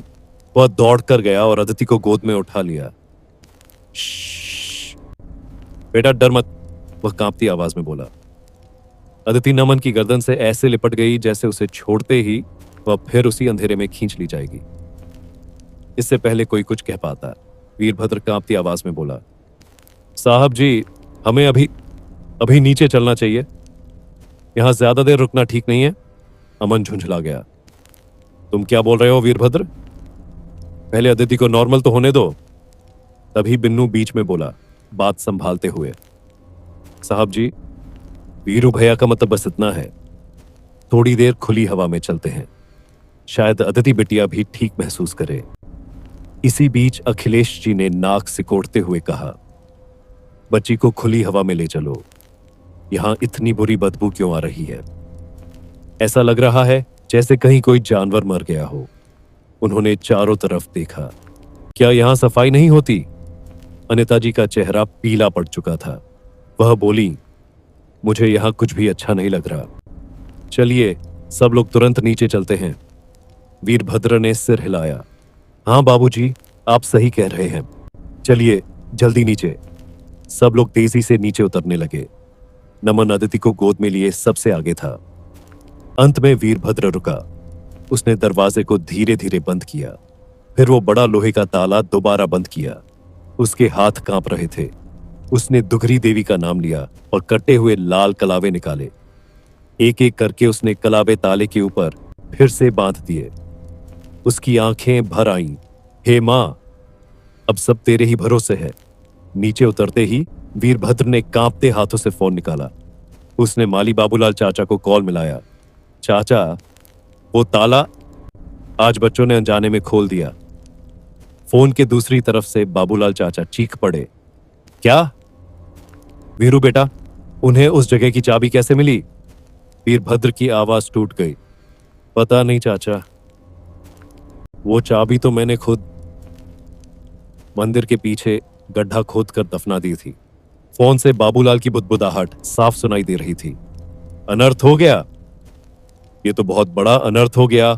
वह दौड़कर गया और अदिति को गोद में उठा लिया। श्श्श, बेटा डर मत, वह कांपती आवाज में बोला। अदिति नमन की गर्दन से ऐसे लिपट गई जैसे उसे छोड़ते ही वह फिर उसी अंधेरे में खींच ली जाएगी। इससे पहले कोई कुछ कह पाता, वीरभद्र कांपती आवाज में बोला, साहब जी, हमें अभी नीचे चलना चाहिए। यहां ज्यादा देर रुकना ठीक नहीं है। अमन झुंझला गया। तुम क्या बोल रहे हो वीरभद्र? पहले अदिति को नॉर्मल तो होने दो। तभी बिन्नू बीच में बोला, बात संभालते हुए, साहब जी, वीरू भैया का मतलब बस इतना है, थोड़ी देर खुली हवा में चलते हैं, शायद अदिति बिटिया भी ठीक महसूस करे। इसी बीच अखिलेश जी ने नाक सिकोड़ते हुए कहा, बच्ची को खुली हवा में ले चलो। यहां इतनी बुरी बदबू क्यों आ रही है? ऐसा लग रहा है जैसे कहीं कोई जानवर मर गया हो। उन्होंने चारों तरफ देखा। क्या यहां सफाई नहीं होती? अनिता जी का चेहरा पीला पड़ चुका था। वह बोली, मुझे यहां कुछ भी अच्छा नहीं लग रहा। चलिए सब लोग तुरंत नीचे चलते हैं। वीरभद्र ने सिर हिलाया। हाँ बाबूजी, आप सही कह रहे हैं, चलिए जल्दी नीचे। सब लोग तेजी से नीचे उतरने लगे। नमन अदिति को गोद में लिए सबसे आगे था। अंत में वीरभद्र रुका। उसने दरवाजे को धीरे धीरे बंद किया। फिर वो बड़ा लोहे का ताला दोबारा बंद किया। उसके हाथ कांप रहे थे। उसने दुघरी देवी का नाम लिया और कटे हुए लाल कलावे निकाले। एक एक करके उसने कलावे ताले के ऊपर फिर से बांध दिए। उसकी आंखें भर आईं। हे मां, अब सब तेरे ही भरोसे है। नीचे उतरते ही वीरभद्र ने कांपते हाथों से फोन निकाला। उसने माली बाबूलाल चाचा को कॉल मिलाया। चाचा, वो ताला आज बच्चों ने अनजाने में खोल दिया। फोन के दूसरी तरफ से बाबूलाल चाचा चीख पड़े, क्या? वीरू बेटा, उन्हें उस जगह की चाबी कैसे मिली? वीरभद्र की आवाज टूट गई। पता नहीं चाचा, वो चाबी तो मैंने खुद मंदिर के पीछे गड्ढा खोद कर दफना दी थी। फोन से बाबूलाल की बुदबुदाहट साफ सुनाई दे रही थी। अनर्थ हो गया, ये तो बहुत बड़ा अनर्थ हो गया,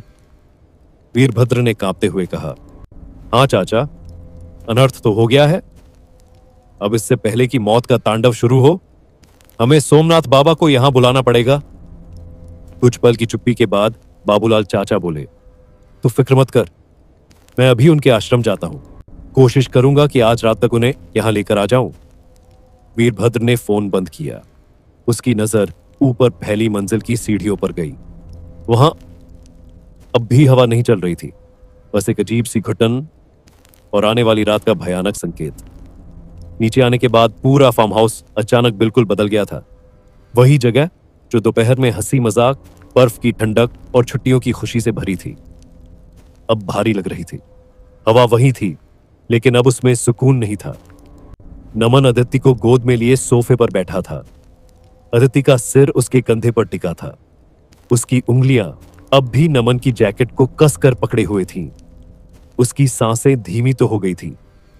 वीरभद्र ने कांपते हुए कहा। हाँ चाचा, अनर्थ तो हो गया है। अब इससे पहले कि मौत का तांडव शुरू हो, हमें सोमनाथ बाबा को यहां बुलाना पड़ेगा। कुछ पल की चुप्पी के बाद बाबूलाल चाचा बोले, तू फिक्र मत कर, मैं अभी उनके आश्रम जाता हूं। कोशिश करूंगा कि आज रात तक उन्हें यहां लेकर आ जाऊं। वीरभद्र ने फोन बंद किया। उसकी नजर ऊपर फैली मंजिल की सीढ़ियों पर गई। वहां अब भी हवा नहीं चल रही थी, बस एक अजीब सी घुटन और आने वाली रात का भयानक संकेत। नीचे आने के बाद पूरा फार्म हाउस अचानक बिल्कुल बदल गया था। वही जगह जो दोपहर में हंसी मजाक, बर्फ की ठंडक और छुट्टियों की खुशी से भरी थी, अब भारी लग रही थी। हवा वही थी, लेकिन अब उसमें सुकून नहीं था। नमन अदिति को गोद में लिए सोफे पर बैठा था। अदिति का सिर उसके कंधे पर टिका था। उसकी उंगलियां अब भी नमन की जैकेट को कसकर पकड़े हुए थीं। उसकी सांसें धीमी तो हो गई थी,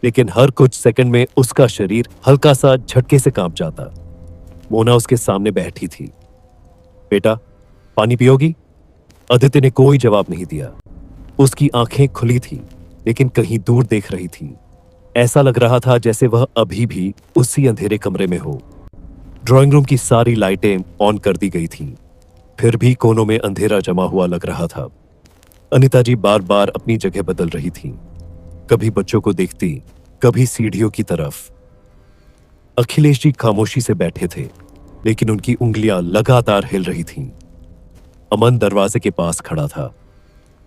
लेकिन हर कुछ सेकंड में उसका शरीर हल्का सा झटके से कांप जाता। मोना उसके सामने बैठी थी। बेटा, पानी पियोगी? अदिति ने कोई जवाब नहीं दिया। उसकी आंखें खुली थीं, लेकिन कहीं दूर देख रही थी। ऐसा लग रहा था जैसे वह अभी भी उसी अंधेरे कमरे में हो। ड्राइंग रूम की सारी लाइटें ऑन कर दी गई थीं, फिर भी कोनों में अंधेरा जमा हुआ लग रहा था। अनिता जी बार बार अपनी जगह बदल रही थीं। कभी बच्चों को देखती, कभी सीढ़ियों की तरफ। अखिलेश जी खामोशी से बैठे थे, लेकिन उनकी उंगलियां लगातार हिल रही थीं। अमन दरवाजे के पास खड़ा था।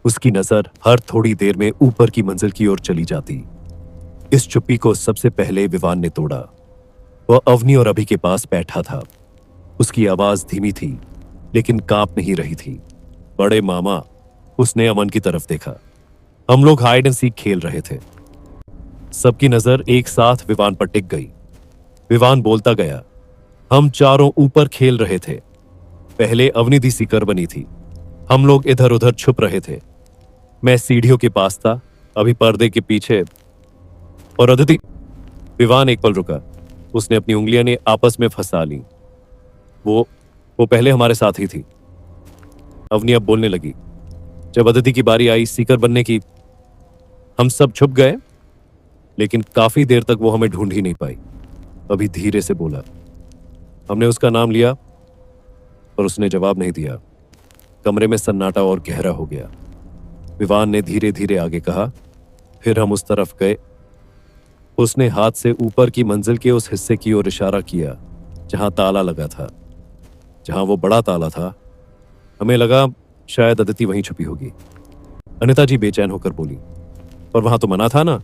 उसकी नजर हर थोड़ी देर में ऊपर की मंजिल की ओर चली जाती। इस चुप्पी को सबसे पहले विवान ने तोड़ा। वह अवनी और अभि के पास बैठा था। उसकी आवाज धीमी थी, लेकिन कांप नहीं रही थी। बड़े मामा, उसने अमन की तरफ देखा। हम लोग हाइड एंड सीक खेल रहे थे। सबकी नजर एक साथ विवान पर टिक गई। विवान बोलता गया, हम चारों ऊपर खेल रहे थे। पहले अवनी दी सीकर बनी थी। हम लोग इधर उधर छुप रहे थे। मैं सीढ़ियों के पास था, अभी पर्दे के पीछे। और अदिति। विवान एक पल रुका। उसने अपनी उंगलियां ने आपस में फंसा ली। वो पहले हमारे साथ ही थी। अवनी अब बोलने लगी। जब अदिति की बारी आई सीकर बनने की, हम सब छुप गए, लेकिन काफी देर तक वो हमें ढूंढ ही नहीं पाई। अभी धीरे से बोला, हमने उसका नाम लिया, पर उसने जवाब नहीं दिया। कमरे में सन्नाटा और गहरा हो गया। विवान ने धीरे धीरे आगे कहा, फिर हम उस तरफ गए। उसने हाथ से ऊपर की मंजिल के उस हिस्से की ओर इशारा किया जहां ताला लगा था, जहां वो बड़ा ताला था। हमें लगा शायद अदिति वहीं छुपी होगी। अनिता जी बेचैन होकर बोली, पर वहां तो मना था ना?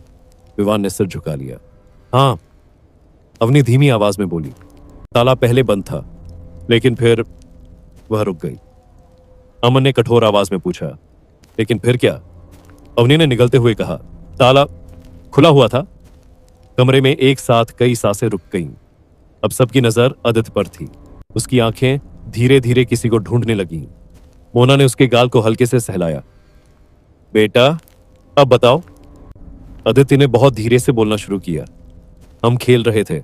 विवान ने सिर झुका लिया। हाँ, अवनी धीमी आवाज में बोली। ताला पहले बंद था, लेकिन फिर वह रुक गई। अमन ने कठोर आवाज में पूछा, लेकिन फिर क्या? अवनी ने निगलते हुए कहा, ताला खुला हुआ था। कमरे में एक साथ कई सांसें रुक गईं। अब सबकी नजर अदिति पर थी। उसकी आंखें धीरे धीरे किसी को ढूंढने लगीं। मोना ने उसके गाल को हल्के से सहलाया। बेटा, अब बताओ। अदिति ने बहुत धीरे से बोलना शुरू किया। हम खेल रहे थे।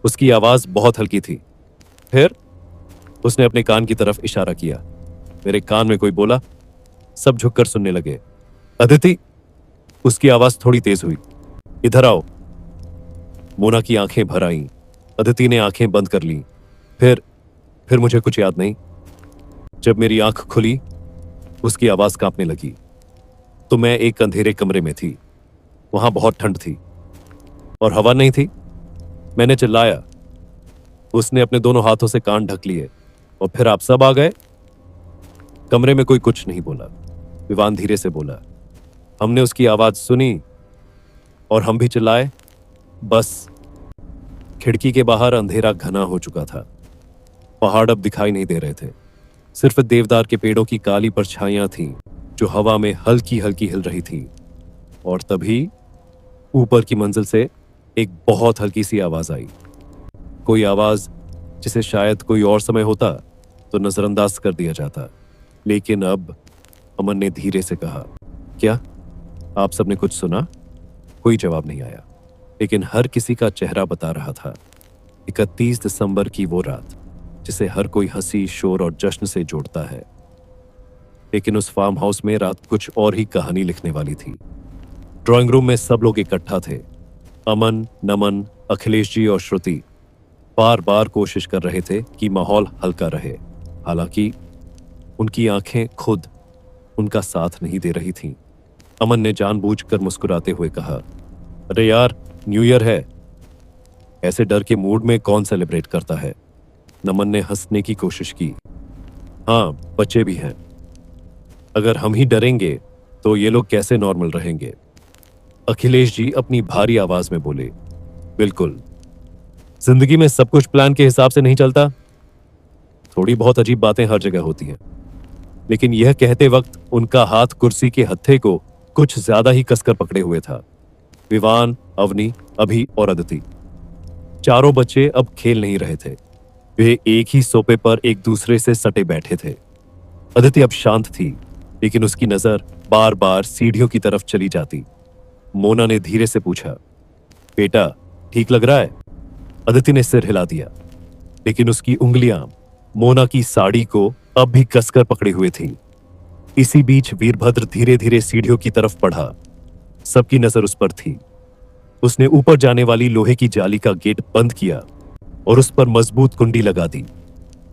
उसकी आवाज बहुत हल्की थी। फिर उसने अपने कान की तरफ इशारा किया। मेरे कान में कोई बोला। सब झुककर सुनने लगे। अदिति। उसकी आवाज थोड़ी तेज हुई। इधर आओ। मोना की आंखें भर आईं। अदिति ने आंखें बंद कर ली। फिर मुझे कुछ याद नहीं। जब मेरी आंख खुली, उसकी आवाज कांपने लगी। तो मैं एक अंधेरे कमरे में थी। वहां बहुत ठंड थी और हवा नहीं थी। मैंने चिल्लाया। उसने अपने दोनों हाथों से कान ढक लिए और फिर आप सब आ गए। कमरे में कोई कुछ नहीं बोला। विवान धीरे से बोला, हमने उसकी आवाज सुनी और हम भी चिल्लाए। बस। खिड़की के बाहर अंधेरा घना हो चुका था। पहाड़ अब दिखाई नहीं दे रहे थे। सिर्फ देवदार के पेड़ों की काली परछाइयां थीं जो हवा में हल्की हल्की हिल रही थी। और तभी ऊपर की मंजिल से एक बहुत हल्की सी आवाज आई। कोई आवाज जिसे शायद कोई और समय होता तो नजरअंदाज कर दिया जाता, लेकिन अब अमन ने धीरे से कहा, क्या आप सबने कुछ सुना? कोई जवाब नहीं आया, लेकिन हर किसी का चेहरा बता रहा था। 31 दिसंबर की वो रात जिसे हर कोई हंसी, शोर और जश्न से जोड़ता है। लेकिन उस फार्म हाउस में रात कुछ और ही कहानी लिखने वाली थी। ड्राइंग रूम में सब लोग इकट्ठा थे। अमन, नमन, अखिलेश जी और श्रुति बार बार कोशिश कर रहे थे कि माहौल हल्का रहे। हालांकि उनकी आंखें खुद उनका साथ नहीं दे रही थीं। अमन ने जानबूझकर मुस्कुराते हुए कहा, अरे यार, न्यू ईयर है। ऐसे डर के मूड में कौन सेलिब्रेट करता है? नमन ने हंसने की कोशिश की। हाँ, बच्चे भी हैं। अगर हम ही डरेंगे तो ये लोग कैसे नॉर्मल रहेंगे? अखिलेश जी अपनी भारी आवाज में बोले, बिल्कुल। जिंदगी में सब कुछ प्लान के हिसाब से नहीं चलता। थोड़ी बहुत अजीब बातें हर जगह होती हैं। लेकिन यह कहते वक्त उनका हाथ कुर्सी के हत्थे को कुछ ज्यादा ही कसकर पकड़े हुए था। विवान, अवनी, अभि और अदिति, चारों बच्चे अब खेल नहीं रहे थे। वे एक ही सोफे पर एक दूसरे से सटे बैठे थे। अदिति अब शांत थी, लेकिन उसकी नजर बार बार सीढ़ियों की तरफ चली जाती। मोना ने धीरे से पूछा, बेटा ठीक लग रहा है? अदिति ने सिर हिला दिया, लेकिन उसकी उंगलियां मोना की साड़ी को अब भी कसकर पकड़े हुए थीं। इसी बीच वीरभद्र धीरे धीरे सीढ़ियों की तरफ बढ़ा। सबकी नजर उस पर थी। उसने ऊपर जाने वाली लोहे की जाली का गेट बंद किया और उस पर मजबूत कुंडी लगा दी।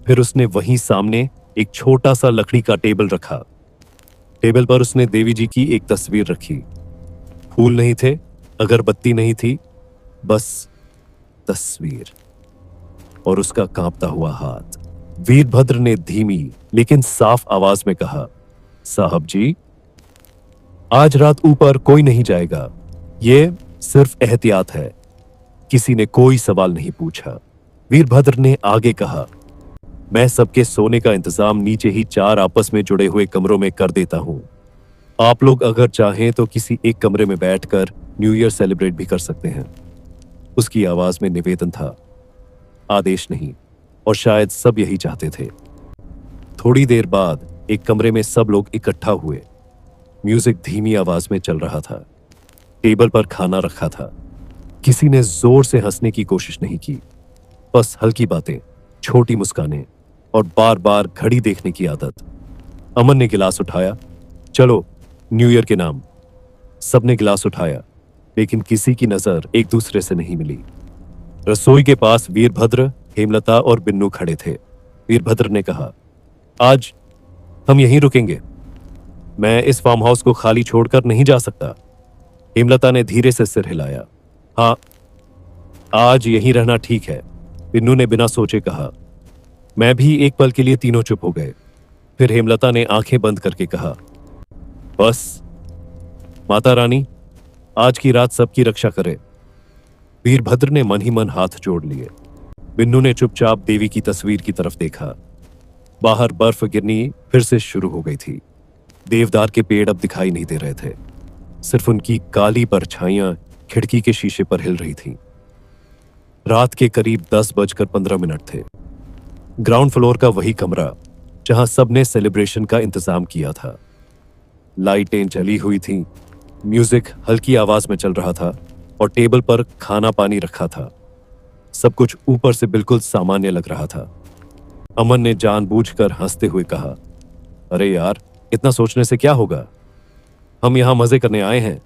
फिर उसने वहीं सामने एक छोटा सा लकड़ी का टेबल रखा। टेबल पर उसने देवी जी की एक तस्वीर रखी। फूल नहीं थे, अगरबत्ती नहीं थी, बस तस्वीर और उसका कांपता हुआ हाथ। वीरभद्र ने धीमी लेकिन साफ आवाज में कहा, साहब जी, आज रात ऊपर कोई नहीं जाएगा। ये सिर्फ एहतियात है। किसी ने कोई सवाल नहीं पूछा। वीरभद्र ने आगे कहा, मैं सबके सोने का इंतजाम नीचे ही 4 आपस में जुड़े हुए कमरों में कर देता हूं। आप लोग अगर चाहें तो किसी एक कमरे में बैठकर न्यू ईयर सेलिब्रेट भी कर सकते हैं। उसकी आवाज में निवेदन था, आदेश नहीं, और शायद सब यही चाहते थे। थोड़ी देर बाद एक कमरे में सब लोग इकट्ठा हुए। म्यूजिक धीमी आवाज में चल रहा था। टेबल पर खाना रखा था। किसी ने जोर से हंसने की कोशिश नहीं की, बस हल्की बातें, छोटी मुस्कानें और बार बार घड़ी देखने की आदत। अमन ने गिलास उठाया, चलो न्यू ईयर के नाम। सबने गिलास उठाया, लेकिन किसी की नजर एक दूसरे से नहीं मिली। रसोई के पास वीरभद्र, हेमलता और बिन्नू खड़े थे। वीरभद्र ने कहा, आज हम यहीं रुकेंगे। मैं इस फार्म हाउस को खाली छोड़कर नहीं जा सकता। हेमलता ने धीरे से सिर हिलाया। हाँ, आज यहीं रहना ठीक है, बिन्नू ने बिना सोचे कहा। मैं भी एक पल के लिए तीनों चुप हो गए। फिर हेमलता ने आंखें बंद करके कहा, बस माता रानी आज की रात सबकी रक्षा करे। वीरभद्र ने मन ही मन हाथ जोड़ लिए। बिन्नू ने चुपचाप देवी की तस्वीर की तरफ देखा। बाहर बर्फ गिरनी फिर से शुरू हो गई थी। देवदार के पेड़ अब दिखाई नहीं दे रहे थे, सिर्फ उनकी काली परछाइयां खिड़की के शीशे पर हिल रही थीं। रात के करीब 10:15 थे। ग्राउंड फ्लोर का वही कमरा जहां सबने सेलिब्रेशन का इंतजाम किया था। लाइटें जली हुई थीं, म्यूजिक हल्की आवाज में चल रहा था और टेबल पर खाना पानी रखा था। सब कुछ ऊपर से बिल्कुल सामान्य लग रहा था। अमन ने जानबूझकर हंसते हुए कहा, अरे यार, इतना सोचने से क्या होगा, हम यहां मजे करने आए हैं।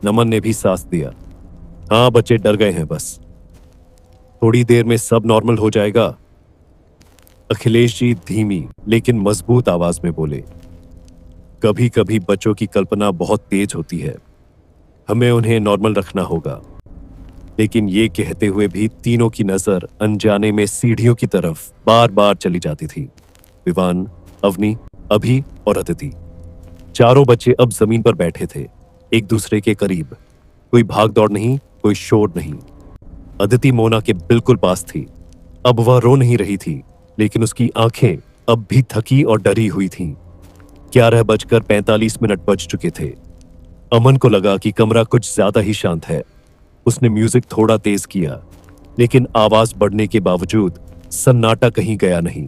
नमन ने भी साथ दिया। हाँ, बच्चे डर गए हैं बस, थोड़ी देर में सब नॉर्मल हो जाएगा। अखिलेश जी धीमी लेकिन मजबूत आवाज में बोले, कभी कभी बच्चों की कल्पना बहुत तेज होती है, हमें उन्हें नॉर्मल रखना होगा। लेकिन ये कहते हुए भी तीनों की नजर अनजाने में सीढ़ियों की तरफ बार बार चली जाती थी। विवान, अवनी, अभी और अदिति, चारों बच्चे अब जमीन पर बैठे थे, एक दूसरे के करीब। कोई भाग दौड़ नहीं, कोई शोर नहीं। अदिति मोना के बिल्कुल पास थी। अब वह रो नहीं रही थी, लेकिन उसकी आंखें अब भी थकी और डरी हुई थीं। 11:45 बज चुके थे। अमन को लगा कि कमरा कुछ ज्यादा ही शांत है। उसने म्यूजिक थोड़ा तेज किया, लेकिन आवाज बढ़ने के बावजूद सन्नाटा कहीं गया नहीं।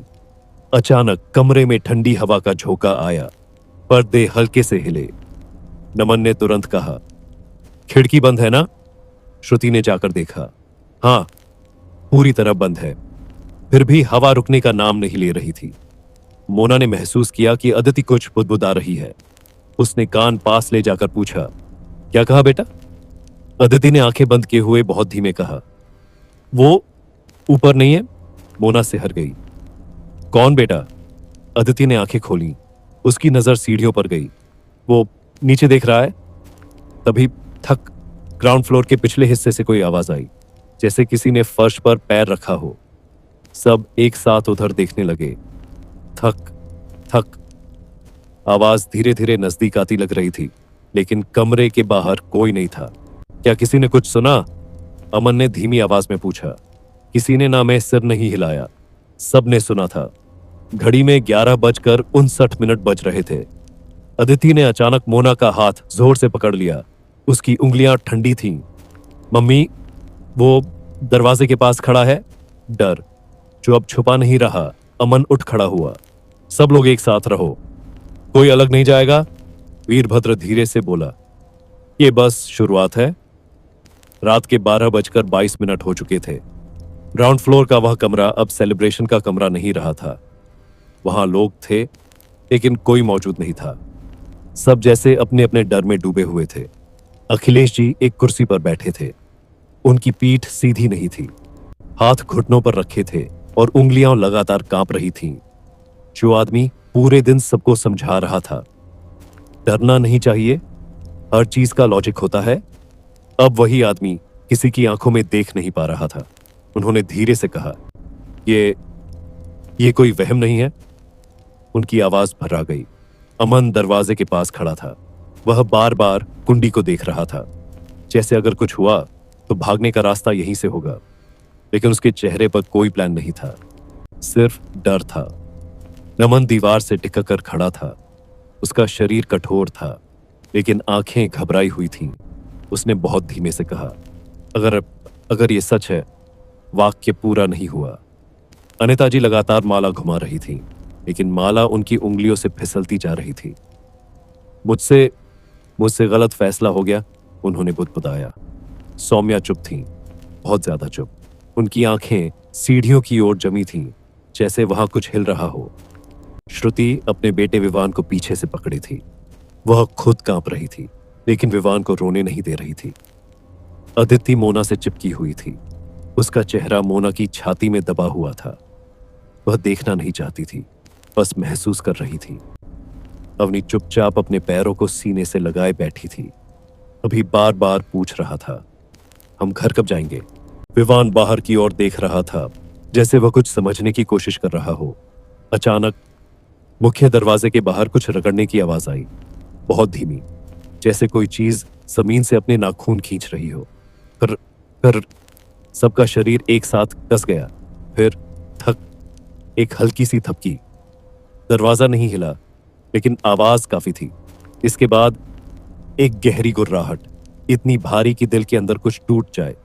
अचानक कमरे में ठंडी हवा का झोंका आया। पर्दे हल्के से हिले। नमन ने तुरंत कहा, खिड़की बंद है ना? श्रुति ने जाकर देखा। हाँ, पूरी तरह बंद है। फिर भी हवा रुकने का नाम नहीं ले रही थी। मोना ने महसूस किया कि अदिति कुछ बुदबुदा रही है। उसने कान पास ले जाकर पूछा, क्या कहा बेटा? अदिति ने आंखें बंद किए हुए बहुत धीमे कहा, वो ऊपर नहीं है। मोना सिहर गई। कौन बेटा? अदिति ने आंखें खोली। उसकी नजर सीढ़ियों पर गई। वो नीचे देख रहा है। तभी थक ग्राउंड फ्लोर के पिछले हिस्से से कोई आवाज आई, जैसे किसी ने फर्श पर पैर रखा हो। सब एक साथ उधर देखने लगे। थक थक। आवाज धीरे धीरे नजदीक आती लग रही थी, लेकिन कमरे के बाहर कोई नहीं था। क्या किसी ने कुछ सुना? अमन ने धीमी आवाज में पूछा। किसी ने ना में सिर नहीं हिलाया। सबने सुना था। घड़ी में 11:59 बज रहे थे। अदिति ने अचानक मोना का हाथ जोर से पकड़ लिया। उसकी उंगलियां ठंडी थीं। मम्मी, वो दरवाजे के पास खड़ा है। डर जो अब छुपा नहीं रहा। अमन उठ खड़ा हुआ। सब लोग एक साथ रहो, कोई अलग नहीं जाएगा। वीरभद्र धीरे से बोला, ये बस शुरुआत है। रात के 12:22 हो चुके थे। ग्राउंड फ्लोर का वह कमरा अब सेलिब्रेशन का कमरा नहीं रहा था। वहां लोग थे, लेकिन कोई मौजूद नहीं था। सब जैसे अपने अपने डर में डूबे हुए थे। अखिलेश जी एक कुर्सी पर बैठे थे। उनकी पीठ सीधी नहीं थी, हाथ घुटनों पर रखे थे और उंगलियां लगातार कांप रही थीं। जो आदमी पूरे दिन सबको समझा रहा था, डरना नहीं चाहिए, हर चीज का लॉजिक होता है। अब वही आदमी किसी की आंखों में देख नहीं पा रहा था। उन्होंने धीरे से कहा, ये कोई वहम नहीं है। उनकी आवाज भर्रा गई। अमन दरवाजे के पास खड़ा था। वह बार बार कुंडी को देख रहा था, जैसे अगर कुछ हुआ तो भागने का रास्ता यहीं से होगा। लेकिन उसके चेहरे पर कोई प्लान नहीं था, सिर्फ डर था। नमन दीवार से टिक कर खड़ा था। उसका शरीर कठोर था, लेकिन आंखें घबराई हुई थीं। उसने बहुत धीमे से कहा, अगर ये सच है, वाक्य पूरा नहीं हुआ। अनिता जी लगातार माला घुमा रही थी, लेकिन माला उनकी उंगलियों से फिसलती जा रही थी। मुझसे गलत फैसला हो गया, उन्होंने बुदबुदाया। सौम्या चुप थी, बहुत ज्यादा चुप। उनकी आंखें सीढ़ियों की ओर जमी थीं, जैसे वहां कुछ हिल रहा हो। श्रुति अपने बेटे विवान को पीछे से पकड़ी थी। वह खुद कांप रही थी, लेकिन विवान को रोने नहीं दे रही थी। अदिति मोना से चिपकी हुई थी। उसका चेहरा मोना की छाती में दबा हुआ था। वह देखना नहीं चाहती थी, बस महसूस कर रही थी। अवनी चुपचाप अपने पैरों को सीने से लगाए बैठी थी। अभी बार बार पूछ रहा था, हम घर कब जाएंगे? विवान बाहर की ओर देख रहा था, जैसे वह कुछ समझने की कोशिश कर रहा हो। अचानक मुख्य दरवाजे के बाहर कुछ रगड़ने की आवाज आई, बहुत धीमी, जैसे कोई चीज जमीन से अपने नाखून खींच रही हो। कर सबका शरीर एक साथ कस गया। फिर थक, एक हल्की सी थपकी। दरवाजा नहीं हिला, लेकिन आवाज काफी थी। इसके बाद एक गहरी गुर्राहट, इतनी भारी कि दिल के अंदर कुछ टूट जाए।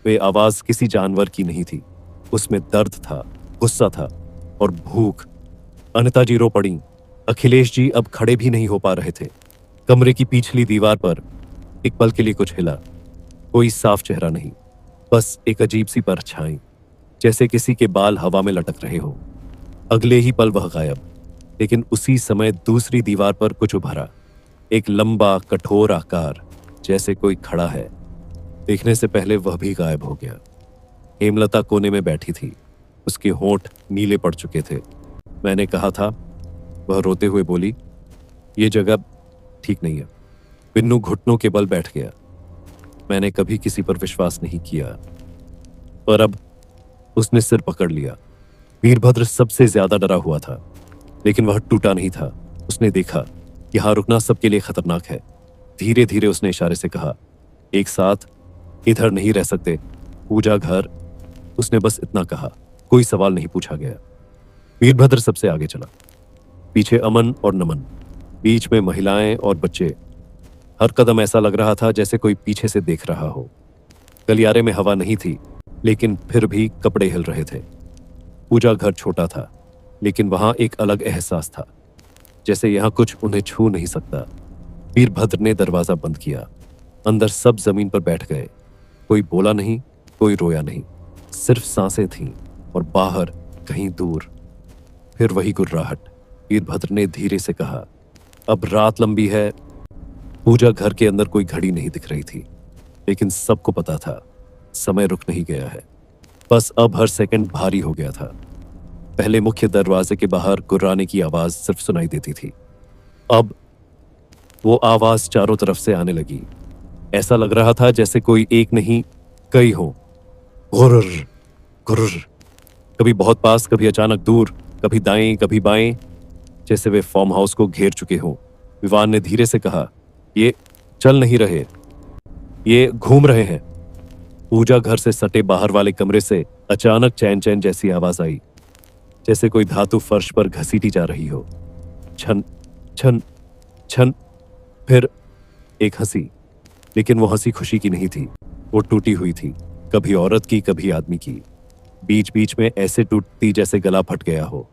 वे आवाज किसी जानवर की नहीं थी। उसमें दर्द था, गुस्सा था और भूख। अनिता जी रो पड़ी। अखिलेश जी अब खड़े भी नहीं हो पा रहे थे। कमरे की पिछली दीवार पर एक पल के लिए कुछ हिला। कोई साफ चेहरा नहीं, बस एक अजीब सी परछाई, जैसे किसी के बाल हवा में लटक रहे हो। अगले ही पल वह गायब। लेकिन उसी समय दूसरी दीवार पर कुछ उभरा, एक लंबा कठोर आकार, जैसे कोई खड़ा है। देखने से पहले वह भी गायब हो गया। हेमलता कोने में बैठी थी। उसके होंठ नीले पड़ चुके थे। मैंने कहा था, वह रोते हुए बोली, ये जगह ठीक नहीं है। बिन्नू घुटनों के बल बैठ गया। मैंने कभी किसी पर विश्वास नहीं किया, पर अब उसने सिर पकड़ लिया। वीरभद्र सबसे ज्यादा डरा हुआ था, लेकिन वह टूटा नहीं था। उसने देखा, यहां रुकना सबके लिए खतरनाक है। धीरे धीरे उसने इशारे से कहा, एक साथ इधर नहीं रह सकते, पूजा घर। उसने बस इतना कहा, कोई सवाल नहीं पूछा गया। वीरभद्र सबसे आगे चला, पीछे अमन और नमन, बीच में महिलाएं और बच्चे। हर कदम ऐसा लग रहा था जैसे कोई पीछे से देख रहा हो। गलियारे में हवा नहीं थी, लेकिन फिर भी कपड़े हिल रहे थे। पूजा घर छोटा था, लेकिन वहां एक अलग एहसास था, जैसे यहां कुछ उन्हें छू नहीं सकता। वीरभद्र ने दरवाजा बंद किया। अंदर सब जमीन पर बैठ गए। कोई बोला नहीं, कोई रोया नहीं, सिर्फ सांसें थीं। और बाहर कहीं दूर फिर वही गुर्राहट। वीरभद्र ने धीरे से कहा, अब रात लंबी है। पूजा घर के अंदर कोई घड़ी नहीं दिख रही थी, लेकिन सबको पता था समय रुक नहीं गया है, बस अब हर सेकंड भारी हो गया था। पहले मुख्य दरवाजे के बाहर गुर्राने की आवाज सिर्फ सुनाई देती थी। अब वो आवाज चारों तरफ से आने लगी। ऐसा लग रहा था जैसे कोई एक नहीं, कई हो। गुर्र गुर्र, कभी बहुत पास, कभी अचानक दूर, कभी दाएं कभी बाएं, जैसे वे फार्म हाउस को घेर चुके हों। विवान ने धीरे से कहा, ये चल नहीं रहे, ये घूम रहे हैं। पूजा घर से सटे बाहर वाले कमरे से अचानक चैन चैन जैसी आवाज आई, जैसे कोई धातु फर्श पर घसीटी जा रही हो। छन छन छन, फिर एक हंसी, लेकिन वो हंसी खुशी की नहीं थी, वो टूटी हुई थी, कभी औरत की कभी आदमी की, बीच बीच में ऐसे टूटती जैसे गला फट गया हो।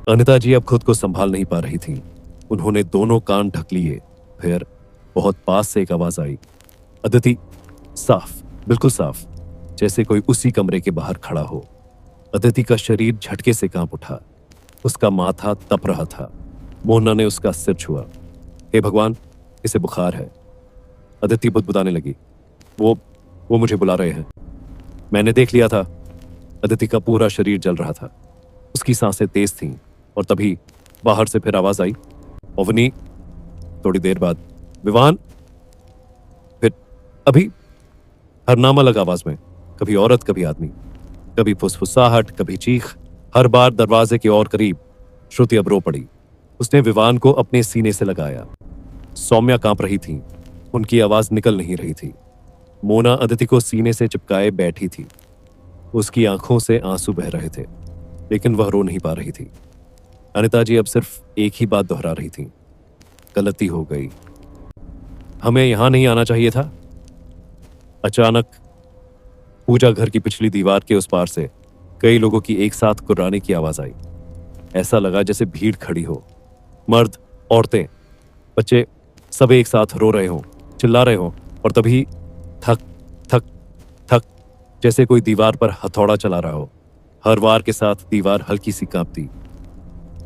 अनिता जी अब खुद को संभाल नहीं पा रही थी। उन्होंने दोनों कान ढक लिए। फिर बहुत पास से एक आवाज आई, अदिति। साफ, बिल्कुल साफ, जैसे कोई उसी कमरे के बाहर खड़ा हो। अदिति का शरीर झटके से कांप उठा। उसका माथा तप रहा था। मोहना ने उसका सिर छुआ। हे भगवान, इसे बुखार है। अदिति बुदबुदाने लगी, वो मुझे बुला रहे हैं। मैंने देख लिया था। अदिति का पूरा शरीर जल रहा था। उसकी सांसें तेज थीं और तभी बाहर से फिर आवाज आई, अवनी। थोड़ी देर बाद विवान। फिर अभी। हर नाम अलग आवाज में, कभी औरत कभी आदमी, कभी फुसफुसाहट कभी चीख। हर बार दरवाजे के और करीब। श्रुति अब रो पड़ी। उसने विवान को अपने सीने से लगाया। सौम्या कांप रही थी, उनकी आवाज निकल नहीं रही थी। मोना अदिति को सीने से चिपकाए बैठी थी। उसकी आंखों से आंसू बह रहे थे, लेकिन वह रो नहीं पा रही थी। अनिता जी अब सिर्फ एक ही बात दोहरा रही थी, गलती हो गई, हमें यहां नहीं आना चाहिए था। अचानक पूजा घर की पिछली दीवार के उस पार से कई लोगों की एक साथ कुर्राने की आवाज आई। ऐसा लगा जैसे भीड़ खड़ी हो, मर्द, औरतें, बच्चे, सब एक साथ रो रहे हों, चिल्ला रहे हों। और तभी थक थक थक, जैसे कोई दीवार पर हथौड़ा चला रहा हो। हर वार के साथ दीवार हल्की सी कांपती।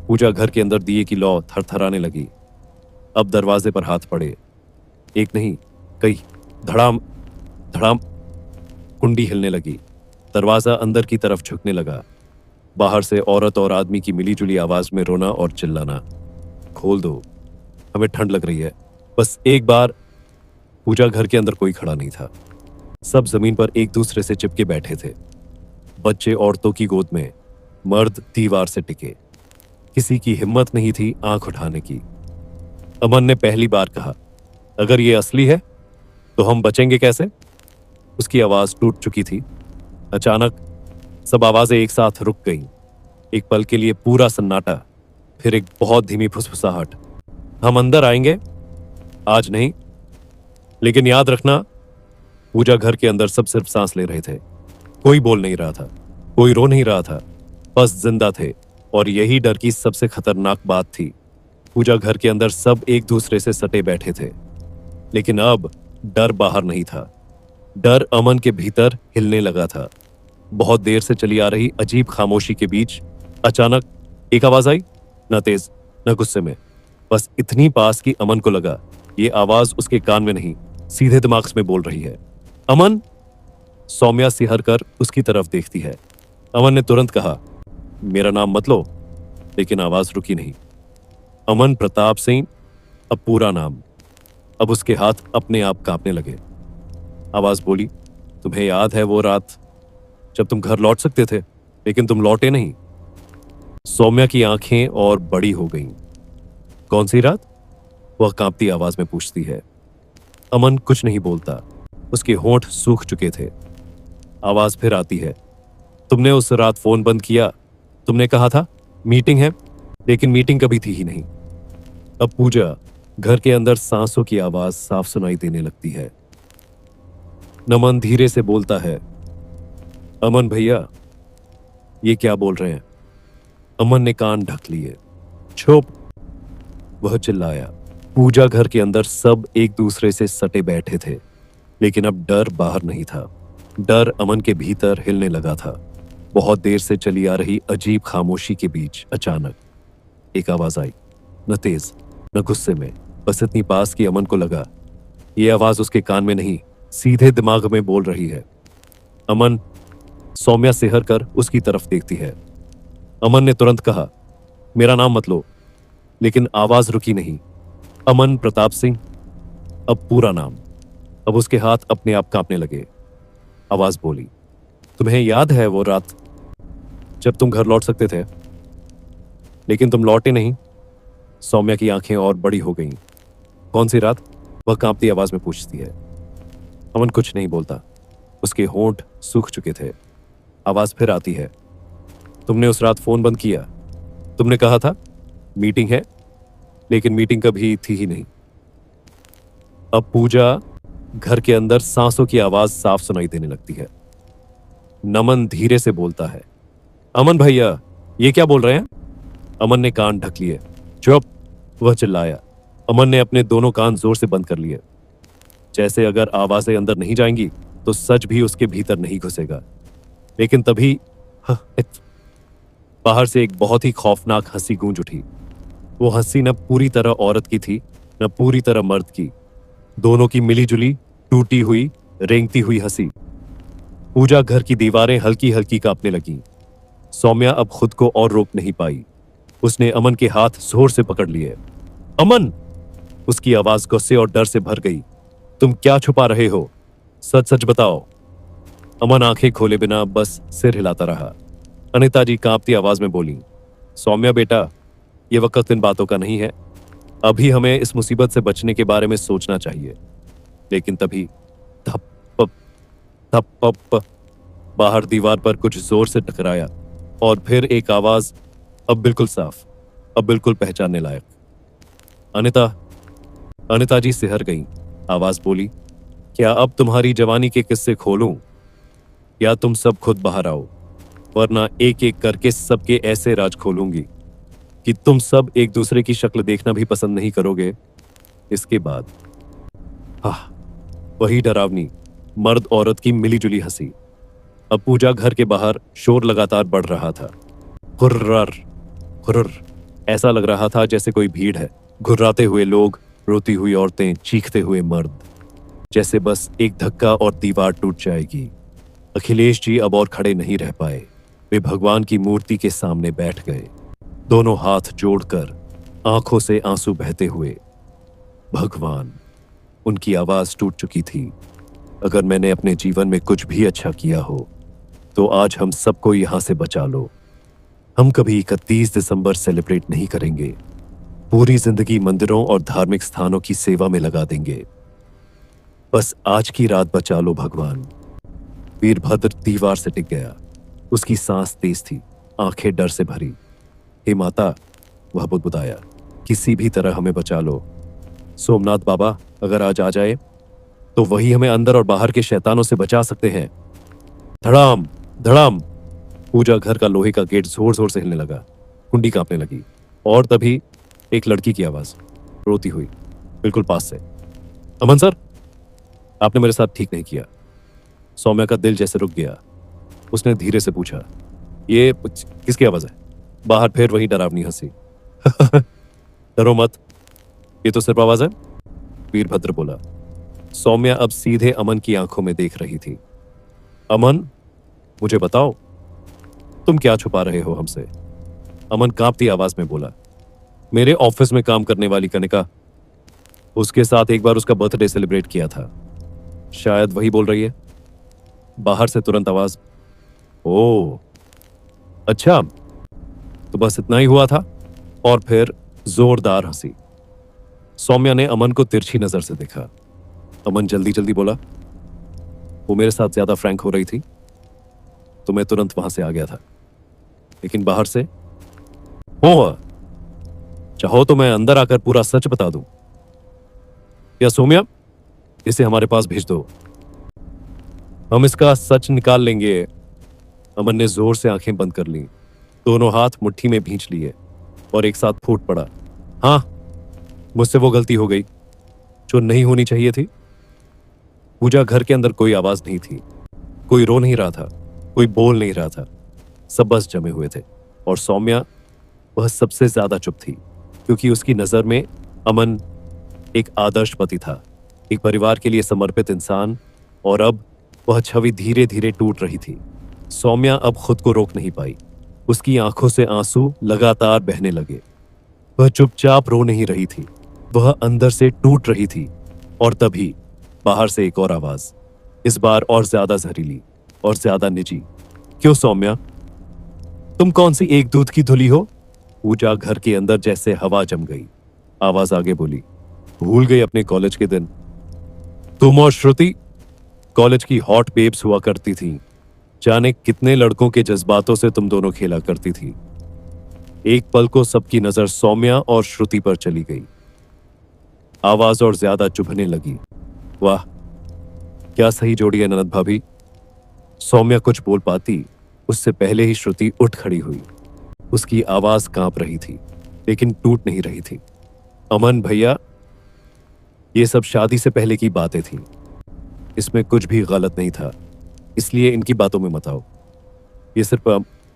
पूजा घर के अंदर दिए की लौ थरथराने लगी। अब दरवाजे पर हाथ पड़े, एक नहीं कई। धड़ाम धड़ाम, कुंडी हिलने लगी। दरवाजा अंदर की तरफ झुकने लगा। बाहर से औरत और आदमी की मिलीजुली आवाज में रोना और चिल्लाना। खोल दो, हमें ठंड लग रही है, बस एक बार। पूजा घर के अंदर कोई खड़ा नहीं था। सब जमीन पर एक दूसरे से चिपके बैठे थे। बच्चे औरतों की गोद में, मर्द दीवार से टिके। किसी की हिम्मत नहीं थी आंख उठाने की। अमन ने पहली बार कहा, अगर ये असली है तो हम बचेंगे कैसे? उसकी आवाज टूट चुकी थी। अचानक सब आवाजें एक साथ रुक गईं। एक पल के लिए पूरा सन्नाटा, फिर एक बहुत धीमी फुसफुसाहट। हम अंदर आएंगे, आज नहीं, लेकिन याद रखना। पूजा घर के अंदर सब सिर्फ सांस ले रहे थे। कोई बोल नहीं रहा था, कोई रो नहीं रहा था, बस जिंदा थे। और यही डर की सबसे खतरनाक बात थी। पूजा घर के अंदर सब एक दूसरे से सटे बैठे थे, लेकिन अब डर बाहर नहीं था। डर अमन के भीतर हिलने लगा था। बहुत देर से चली आ रही अजीब खामोशी के बीच अचानक एक आवाज आई, न तेज न गुस्से में, बस इतनी पास कि अमन को लगा ये आवाज उसके कान में नहीं, सीधे दिमाग में बोल रही है। अमन! सौम्या सिहर कर उसकी तरफ देखती है। अमन ने तुरंत कहा, मेरा नाम मत लो, लेकिन आवाज रुकी नहीं। अमन प्रताप सिंह, अब पूरा नाम। अब उसके हाथ अपने आप कांपने लगे। आवाज बोली, तुम्हें याद है वो रात जब तुम घर लौट सकते थे, लेकिन तुम लौटे नहीं? सौम्या की आंखें और बड़ी हो गईं। कौन सी रात? वह कांपती आवाज में पूछती है। अमन कुछ नहीं बोलता, उसके होंठ सूख चुके थे। आवाज फिर आती है, तुमने उस रात फोन बंद किया, तुमने कहा था मीटिंग है, लेकिन मीटिंग कभी थी ही नहीं। अब पूजा घर के अंदर सांसों की आवाज साफ सुनाई देने लगती है। नमन धीरे से बोलता है, अमन भैया, ये क्या बोल रहे हैं? अमन ने कान ढक लिए। चुप! वह चिल्लाया। पूजा घर के अंदर सब एक दूसरे से सटे बैठे थे, लेकिन अब डर बाहर नहीं था। डर अमन के भीतर हिलने लगा था। बहुत देर से चली आ रही अजीब खामोशी के बीच अचानक एक आवाज आई, न तेज न गुस्से में, बस इतनी पास कि अमन को लगा ये आवाज उसके कान में नहीं, सीधे दिमाग में बोल रही है। अमन! सौम्या सिहर कर उसकी तरफ देखती है। अमन ने तुरंत कहा, मेरा नाम मत लो, लेकिन आवाज रुकी नहीं। अमन प्रताप सिंह, अब पूरा नाम। अब उसके हाथ अपने आप कांपने लगे। आवाज बोली, तुम्हें याद है वो रात जब तुम घर लौट सकते थे, लेकिन तुम लौटे नहीं? सौम्या की आंखें और बड़ी हो गईं। कौन सी रात? वह कांपती आवाज में पूछती है। अमन कुछ नहीं बोलता, उसके होंठ सूख चुके थे। आवाज फिर आती है, तुमने उस रात फोन बंद किया, तुमने कहा था मीटिंग है, लेकिन मीटिंग कभी थी ही नहीं। अब पूजा घर के अंदर सांसों की आवाज साफ सुनाई देने लगती है। नमन धीरे से बोलता है, अमन भैया, ये क्या बोल रहे हैं? अमन ने कान ढक लिए। चुप! वह चिल्लाया। अमन ने अपने दोनों कान जोर से बंद कर लिए, जैसे अगर आवाजें अंदर नहीं जाएंगी तो सच भी उसके भीतर नहीं घुसेगा। लेकिन तभी बाहर से एक बहुत ही खौफनाक हंसी गूंज उठी। वो हंसी न पूरी तरह औरत की थी, न पूरी तरह मर्द की। दोनों की मिलीजुली, टूटी हुई, रेंगती हुई हंसी। पूजा घर की दीवारें हल्की हल्की कांपने लगीं। सौम्या अब खुद को और रोक नहीं पाई। उसने अमन के हाथ जोर से पकड़ लिए। अमन! उसकी आवाज गुस्से और डर से भर गई। तुम क्या छुपा रहे हो? सच सच बताओ। अमन आंखें खोले बिना बस सिर हिलाता रहा। अनिता जी कांपती आवाज में बोली, सौम्या बेटा, ये वक्त इन बातों का नहीं है। अभी हमें इस मुसीबत से बचने के बारे में सोचना चाहिए। लेकिन तभी धप धप बाहर दीवार पर कुछ जोर से टकराया और फिर एक आवाज, अब बिल्कुल साफ, अब बिल्कुल पहचानने लायक। अनिता! अनिता जी सिहर गईं। आवाज बोली, क्या अब तुम्हारी जवानी के किस्से खोलूं या तुम सब खुद बाहर आओ, वरना एक एक करके सबके ऐसे राज खोलूंगी कि तुम सब एक दूसरे की शक्ल देखना भी पसंद नहीं करोगे। इसके बाद वही डरावनी मर्द औरत की मिलीजुली हंसी। अब पूजा घर के बाहर शोर लगातार बढ़ रहा था। हुर्र हुर्र, ऐसा लग रहा था जैसे कोई भीड़ है। घुर्राते हुए लोग, रोती हुई औरतें, चीखते हुए मर्द, जैसे बस एक धक्का और दीवार टूट जाएगी। अखिलेश जी अब और खड़े नहीं रह पाए। वे भगवान की मूर्ति के सामने बैठ गए, दोनों हाथ जोड़कर, आंखों से आंसू बहते हुए। भगवान! उनकी आवाज टूट चुकी थी। अगर मैंने अपने जीवन में कुछ भी अच्छा किया हो तो आज हम सबको यहां से बचा लो। हम कभी 31 दिसंबर सेलिब्रेट नहीं करेंगे। पूरी जिंदगी मंदिरों और धार्मिक स्थानों की सेवा में लगा देंगे। बस आज की रात बचा लो भगवान। वीरभद्र दीवार से टिक गया। उसकी सांस तेज थी, आंखें डर से भरी। हे माता, वह बुदबुदाया, किसी भी तरह हमें बचा लो। सोमनाथ बाबा अगर आज आ जाए तो वही हमें अंदर और बाहर के शैतानों से बचा सकते हैं। धड़ाम धड़ाम, पूजा घर का लोहे का गेट जोर जोर से हिलने लगा। कुंडी कांपने लगी और तभी एक लड़की की आवाज, रोती हुई, बिल्कुल पास से, अमन सर, आपने मेरे साथ ठीक नहीं किया। सौम्या का दिल जैसे रुक गया। उसने धीरे से पूछा, ये किसकी आवाज है? बाहर फिर वही डरावनी हंसी। डरो मत, ये तो सिर्फ आवाज है, वीरभद्र बोला। सौम्या अब सीधे अमन की आंखों में देख रही थी। अमन, मुझे बताओ, तुम क्या छुपा रहे हो हमसे? अमन कांपती आवाज में बोला, मेरे ऑफिस में काम करने वाली कनिका, उसके साथ एक बार उसका बर्थडे सेलिब्रेट किया था। शायद वही बोल रही है। बाहर से तुरंत आवाज, ओ अच्छा, तो बस इतना ही हुआ था? और फिर जोरदार हंसी। सौम्या ने अमन को तिरछी नजर से देखा। अमन जल्दी जल्दी बोला, वो मेरे साथ ज्यादा फ्रैंक हो रही थी तो मैं तुरंत वहां से आ गया था। लेकिन बाहर से हो, चाहो तो मैं अंदर आकर पूरा सच बता दूं। या सौम्या, इसे हमारे पास भेज दो, हम इसका सच निकाल लेंगे। अमन ने जोर से आंखें बंद कर ली, दोनों हाथ मुट्ठी में भींच लिए और एक साथ फूट पड़ा। हाँ, मुझसे वो गलती हो गई जो नहीं होनी चाहिए थी। पूजा घर के अंदर कोई आवाज नहीं थी, कोई रो नहीं रहा था, कोई बोल नहीं रहा था। सब बस जमे हुए थे और सौम्या, वह सबसे ज्यादा चुप थी, क्योंकि उसकी नजर में अमन एक आदर्श पति था, एक परिवार के लिए समर्पित इंसान, और अब वह छवि धीरे धीरे टूट रही थी। सौम्या अब खुद को रोक नहीं पाई। उसकी आंखों से आंसू लगातार बहने लगे। वह चुपचाप रो नहीं रही थी, वह अंदर से टूट रही थी। और तभी बाहर से एक और आवाज, इस बार और ज्यादा जहरीली और ज्यादा निजी। क्यों सौम्या, तुम कौन सी एक दूध की धुली हो? पूजा घर के अंदर जैसे हवा जम गई। आवाज आगे बोली, भूल गई अपने कॉलेज के दिन? तुम और श्रुति कॉलेज की हॉट बेब्स हुआ करती थी। जाने कितने लड़कों के जज्बातों से तुम दोनों खेला करती थी। एक पल को सबकी नजर सौम्या और श्रुति पर चली गई। आवाज और ज्यादा चुभने लगी। वाह, क्या सही जोड़ी है ननद भाभी। सौम्या कुछ बोल पाती उससे पहले ही श्रुति उठ खड़ी हुई। उसकी आवाज कांप रही थी लेकिन टूट नहीं रही थी। अमन भैया, ये सब शादी से पहले की बातें थी, इसमें कुछ भी गलत नहीं था, इसलिए इनकी बातों में मत आओ। ये सिर्फ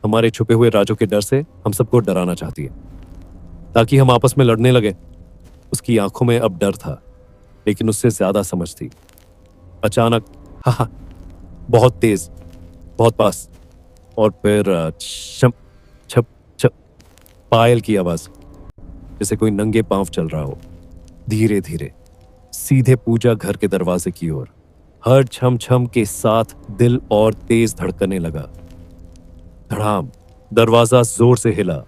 हमारे छुपे हुए राजों के डर से हम सबको डराना चाहती है ताकि हम आपस में लड़ने लगे। उसकी आंखों में अब डर था लेकिन उससे ज्यादा समझ थी। अचानक हा, बहुत तेज, बहुत पास, और फिर छप छप छप पायल की आवाज। जैसे कोई नंगे पांव चल रहा हो, धीरे धीरे सीधे पूजा घर के दरवाजे की ओर। हर छम छम के साथ दिल और तेज धड़कने लगा। धड़ाम, दरवाजा जोर से हिला,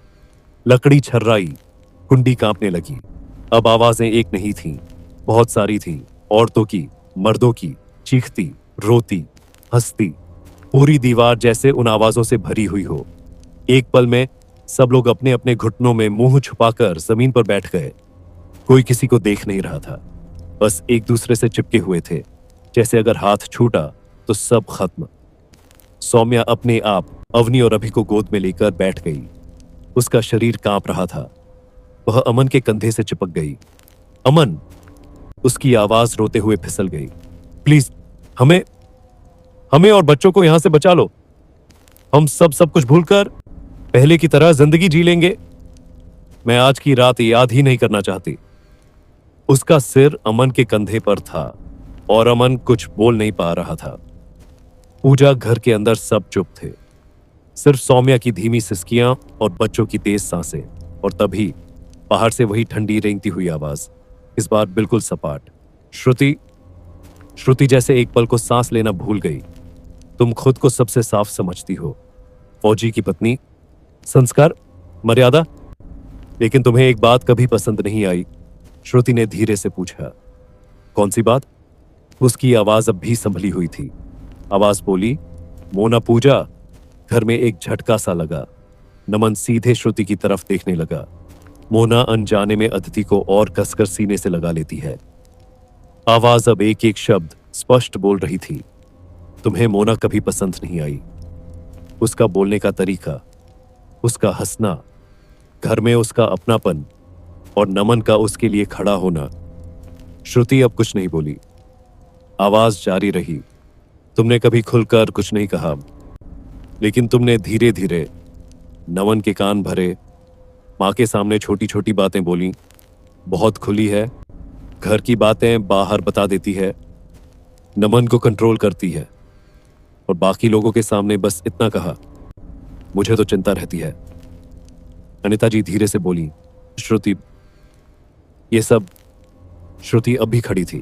लकड़ी छर्राई, कुंडी कांपने लगी। अब आवाजें एक नहीं थीं, बहुत सारी थीं। औरतों की, मर्दों की, चीखती, रोती, हंसती। पूरी दीवार जैसे उन आवाजों से भरी हुई हो। एक पल में सब लोग अपने अपने घुटनों में मुंह छुपाकर जमीन पर बैठ गए। कोई किसी को देख नहीं रहा था, बस एक दूसरे से चिपके हुए थे, जैसे अगर हाथ छूटा तो सब खत्म। सौम्या अपने आप अवनी और अभि को गोद में लेकर बैठ गई। उसका शरीर कांप रहा था। वह अमन के कंधे से चिपक गई। अमन, उसकी आवाज रोते हुए फिसल गई। प्लीज, हमें हमें और बच्चों को यहां से बचा लो। हम सब कुछ भूलकर पहले की तरह जिंदगी जी लेंगे। मैं आज की रात याद ही नहीं करना चाहती। उसका सिर अमन के कंधे पर था और अमन कुछ बोल नहीं पा रहा था। पूजा घर के अंदर सब चुप थे, सिर्फ सौम्या की धीमी सिसकियां और बच्चों की तेज सांसें। और तभी बाहर से वही ठंडी रेंगती हुई आवाज, इस बार बिल्कुल सपाट। श्रुति जैसे एक पल को सांस लेना भूल गई। तुम खुद को सबसे साफ समझती हो, फौजी की पत्नी, संस्कार, मर्यादा, लेकिन तुम्हें एक बात कभी पसंद नहीं आई। श्रुति ने धीरे से पूछा। कौन सी बात? उसकी आवाज अब भी संभली हुई थी। आवाज बोली, मोना। पूजा। घर में एक झटका सा लगा। नमन सीधे श्रुति की तरफ देखने लगा। मोना अनजाने में अदिति को और कसकर सीने से लगा लेती है। आवाज अब एक एक शब्द स्पष्ट बोल रही थी। तुम्हें मोना कभी पसंद नहीं आई। उसका बोलने का तरीका, उसका हंसना, घर में उसका अपनापन और नमन का उसके लिए खड़ा होना। श्रुति अब कुछ नहीं बोली। आवाज जारी रही। तुमने कभी खुलकर कुछ नहीं कहा, लेकिन तुमने धीरे धीरे नमन के कान भरे, मां के सामने छोटी छोटी बातें बोली। बहुत खुली है, घर की बातें बाहर बता देती है, नमन को कंट्रोल करती है। और बाकी लोगों के सामने बस इतना कहा, मुझे तो चिंता रहती है। अनिता जी धीरे से बोली, श्रुति, ये सब। श्रुति अब भी खड़ी थी,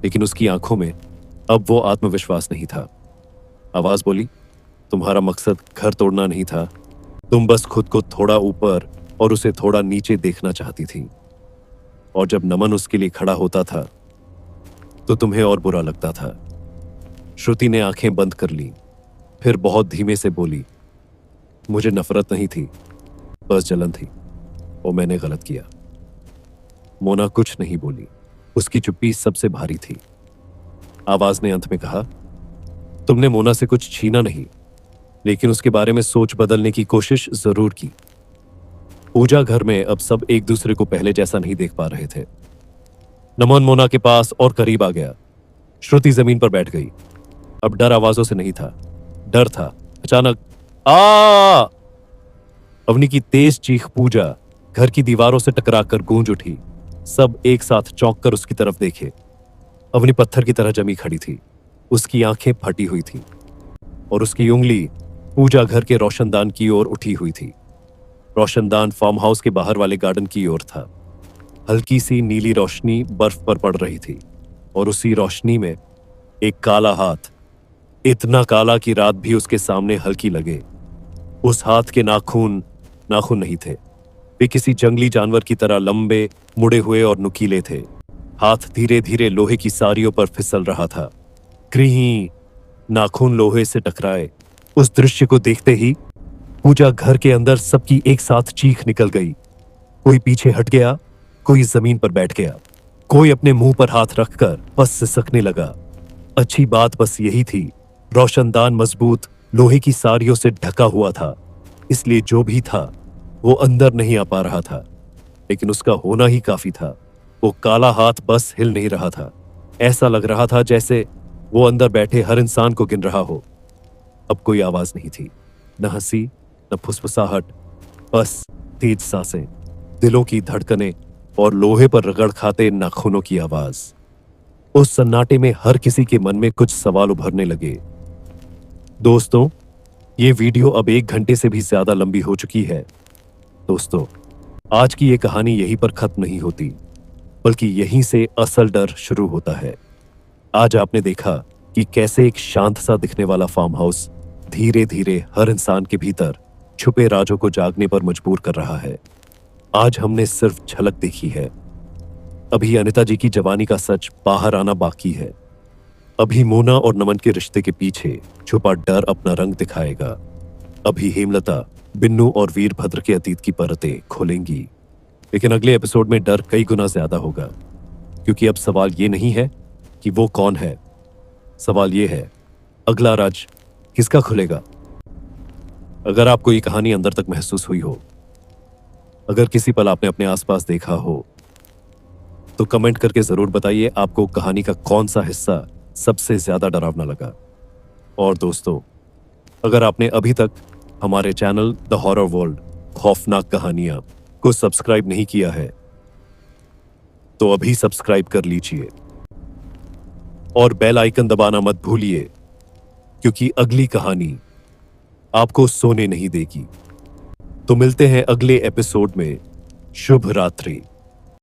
लेकिन उसकी आंखों में अब वो आत्मविश्वास नहीं था। आवाज बोली, तुम्हारा मकसद घर तोड़ना नहीं था। तुम बस खुद को थोड़ा ऊपर और उसे थोड़ा नीचे देखना चाहती थी। और जब नमन उसके लिए खड़ा होता था तो तुम्हें और बुरा लगता था। श्रुति ने आंखें बंद कर ली, फिर बहुत धीमे से बोली, मुझे नफरत नहीं थी, बस जलन थी, और मैंने गलत किया। मोना कुछ नहीं बोली। उसकी चुप्पी सबसे भारी थी। आवाज ने अंत में कहा, तुमने मोना से कुछ छीना नहीं, लेकिन उसके बारे में सोच बदलने की कोशिश जरूर की। पूजा घर में अब सब एक दूसरे को पहले जैसा नहीं देख पा रहे थे। नमन मोना के पास और करीब आ गया। श्रुति जमीन पर बैठ गई। अब डर आवाजों से नहीं था, डर था अचानक आ अवनी की तेज चीख पूजा घर की दीवारों से टकराकर गूंज उठी। सब एक साथ चौंक कर उसकी तरफ देखे। अवनी पत्थर की तरह जमी खड़ी थी। उसकी आंखें फटी हुई थी और उसकी उंगली पूजा घर के रोशनदान की ओर उठी हुई थी। रोशनदान फार्म हाउस के बाहर वाले गार्डन की ओर था। हल्की सी नीली रोशनी बर्फ पर पड़ रही थी और उसी रोशनी में एक काला हाथ, इतना काला कि रात भी उसके सामने हल्की लगे। उस हाथ के नाखून नहीं थे, वे किसी जंगली जानवर की तरह लंबे, मुड़े हुए और नुकीले थे। हाथ धीरे धीरे लोहे की सारियों पर फिसल रहा था। क्रीं, नाखून लोहे से टकराए। उस दृश्य को देखते ही पूजा घर के अंदर सबकी एक साथ चीख निकल गई। कोई पीछे हट गया, कोई जमीन पर बैठ गया, कोई अपने मुंह पर हाथ रखकर बस सिसकने लगा। अच्छी बात बस यही थी, रोशनदान मजबूत लोहे की सारियों से ढका हुआ था, इसलिए जो भी था वो अंदर नहीं आ पा रहा था। लेकिन उसका होना ही काफी था। वो काला हाथ बस हिल नहीं रहा था। ऐसा लग रहा था जैसे वो अंदर बैठे हर इंसान को गिन रहा हो। अब कोई आवाज नहीं थी, न हंसी, न फुसफुसाहट, बस तेज सांसें, दिलों की धड़कनें और लोहे पर रगड़ खाते नाखूनों की आवाज। उस सन्नाटे में हर किसी के मन में कुछ सवाल उभरने लगे। दोस्तों, ये वीडियो अब 1 घंटे से भी ज्यादा लंबी हो चुकी है। दोस्तों, आज की ये कहानी यहीं पर खत्म नहीं होती, बल्कि यहीं से असल डर शुरू होता है। आज आपने देखा कि कैसे एक शांत सा दिखने वाला फार्म हाउस धीरे धीरे हर इंसान के भीतर छुपे राजों को जागने पर मजबूर कर रहा है। आज हमने सिर्फ झलक देखी है। अभी अनिता जी की जवानी का सच बाहर आना बाकी है। अभी मोना और नमन के रिश्ते के पीछे छुपा डर अपना रंग दिखाएगा। अभी हेमलता, बिन्नू और वीरभद्र के अतीत की परतें खोलेंगी। लेकिन अगले एपिसोड में डर कई गुना ज्यादा होगा, क्योंकि अब सवाल ये नहीं है कि वो कौन है, सवाल ये है अगला राज किसका खुलेगा। अगर आपको ये कहानी अंदर तक महसूस हुई हो, अगर किसी पल आपने अपने आसपास देखा हो, तो कमेंट करके जरूर बताइए आपको कहानी का कौन सा हिस्सा सबसे ज्यादा डरावना लगा। और दोस्तों, अगर आपने अभी तक हमारे चैनल द हॉरर वर्ल्ड खौफनाक कहानियां को सब्सक्राइब नहीं किया है, तो अभी सब्सक्राइब कर लीजिए और बेल आइकन दबाना मत भूलिए, क्योंकि अगली कहानी आपको सोने नहीं देगी। तो मिलते हैं अगले एपिसोड में। शुभ रात्रि।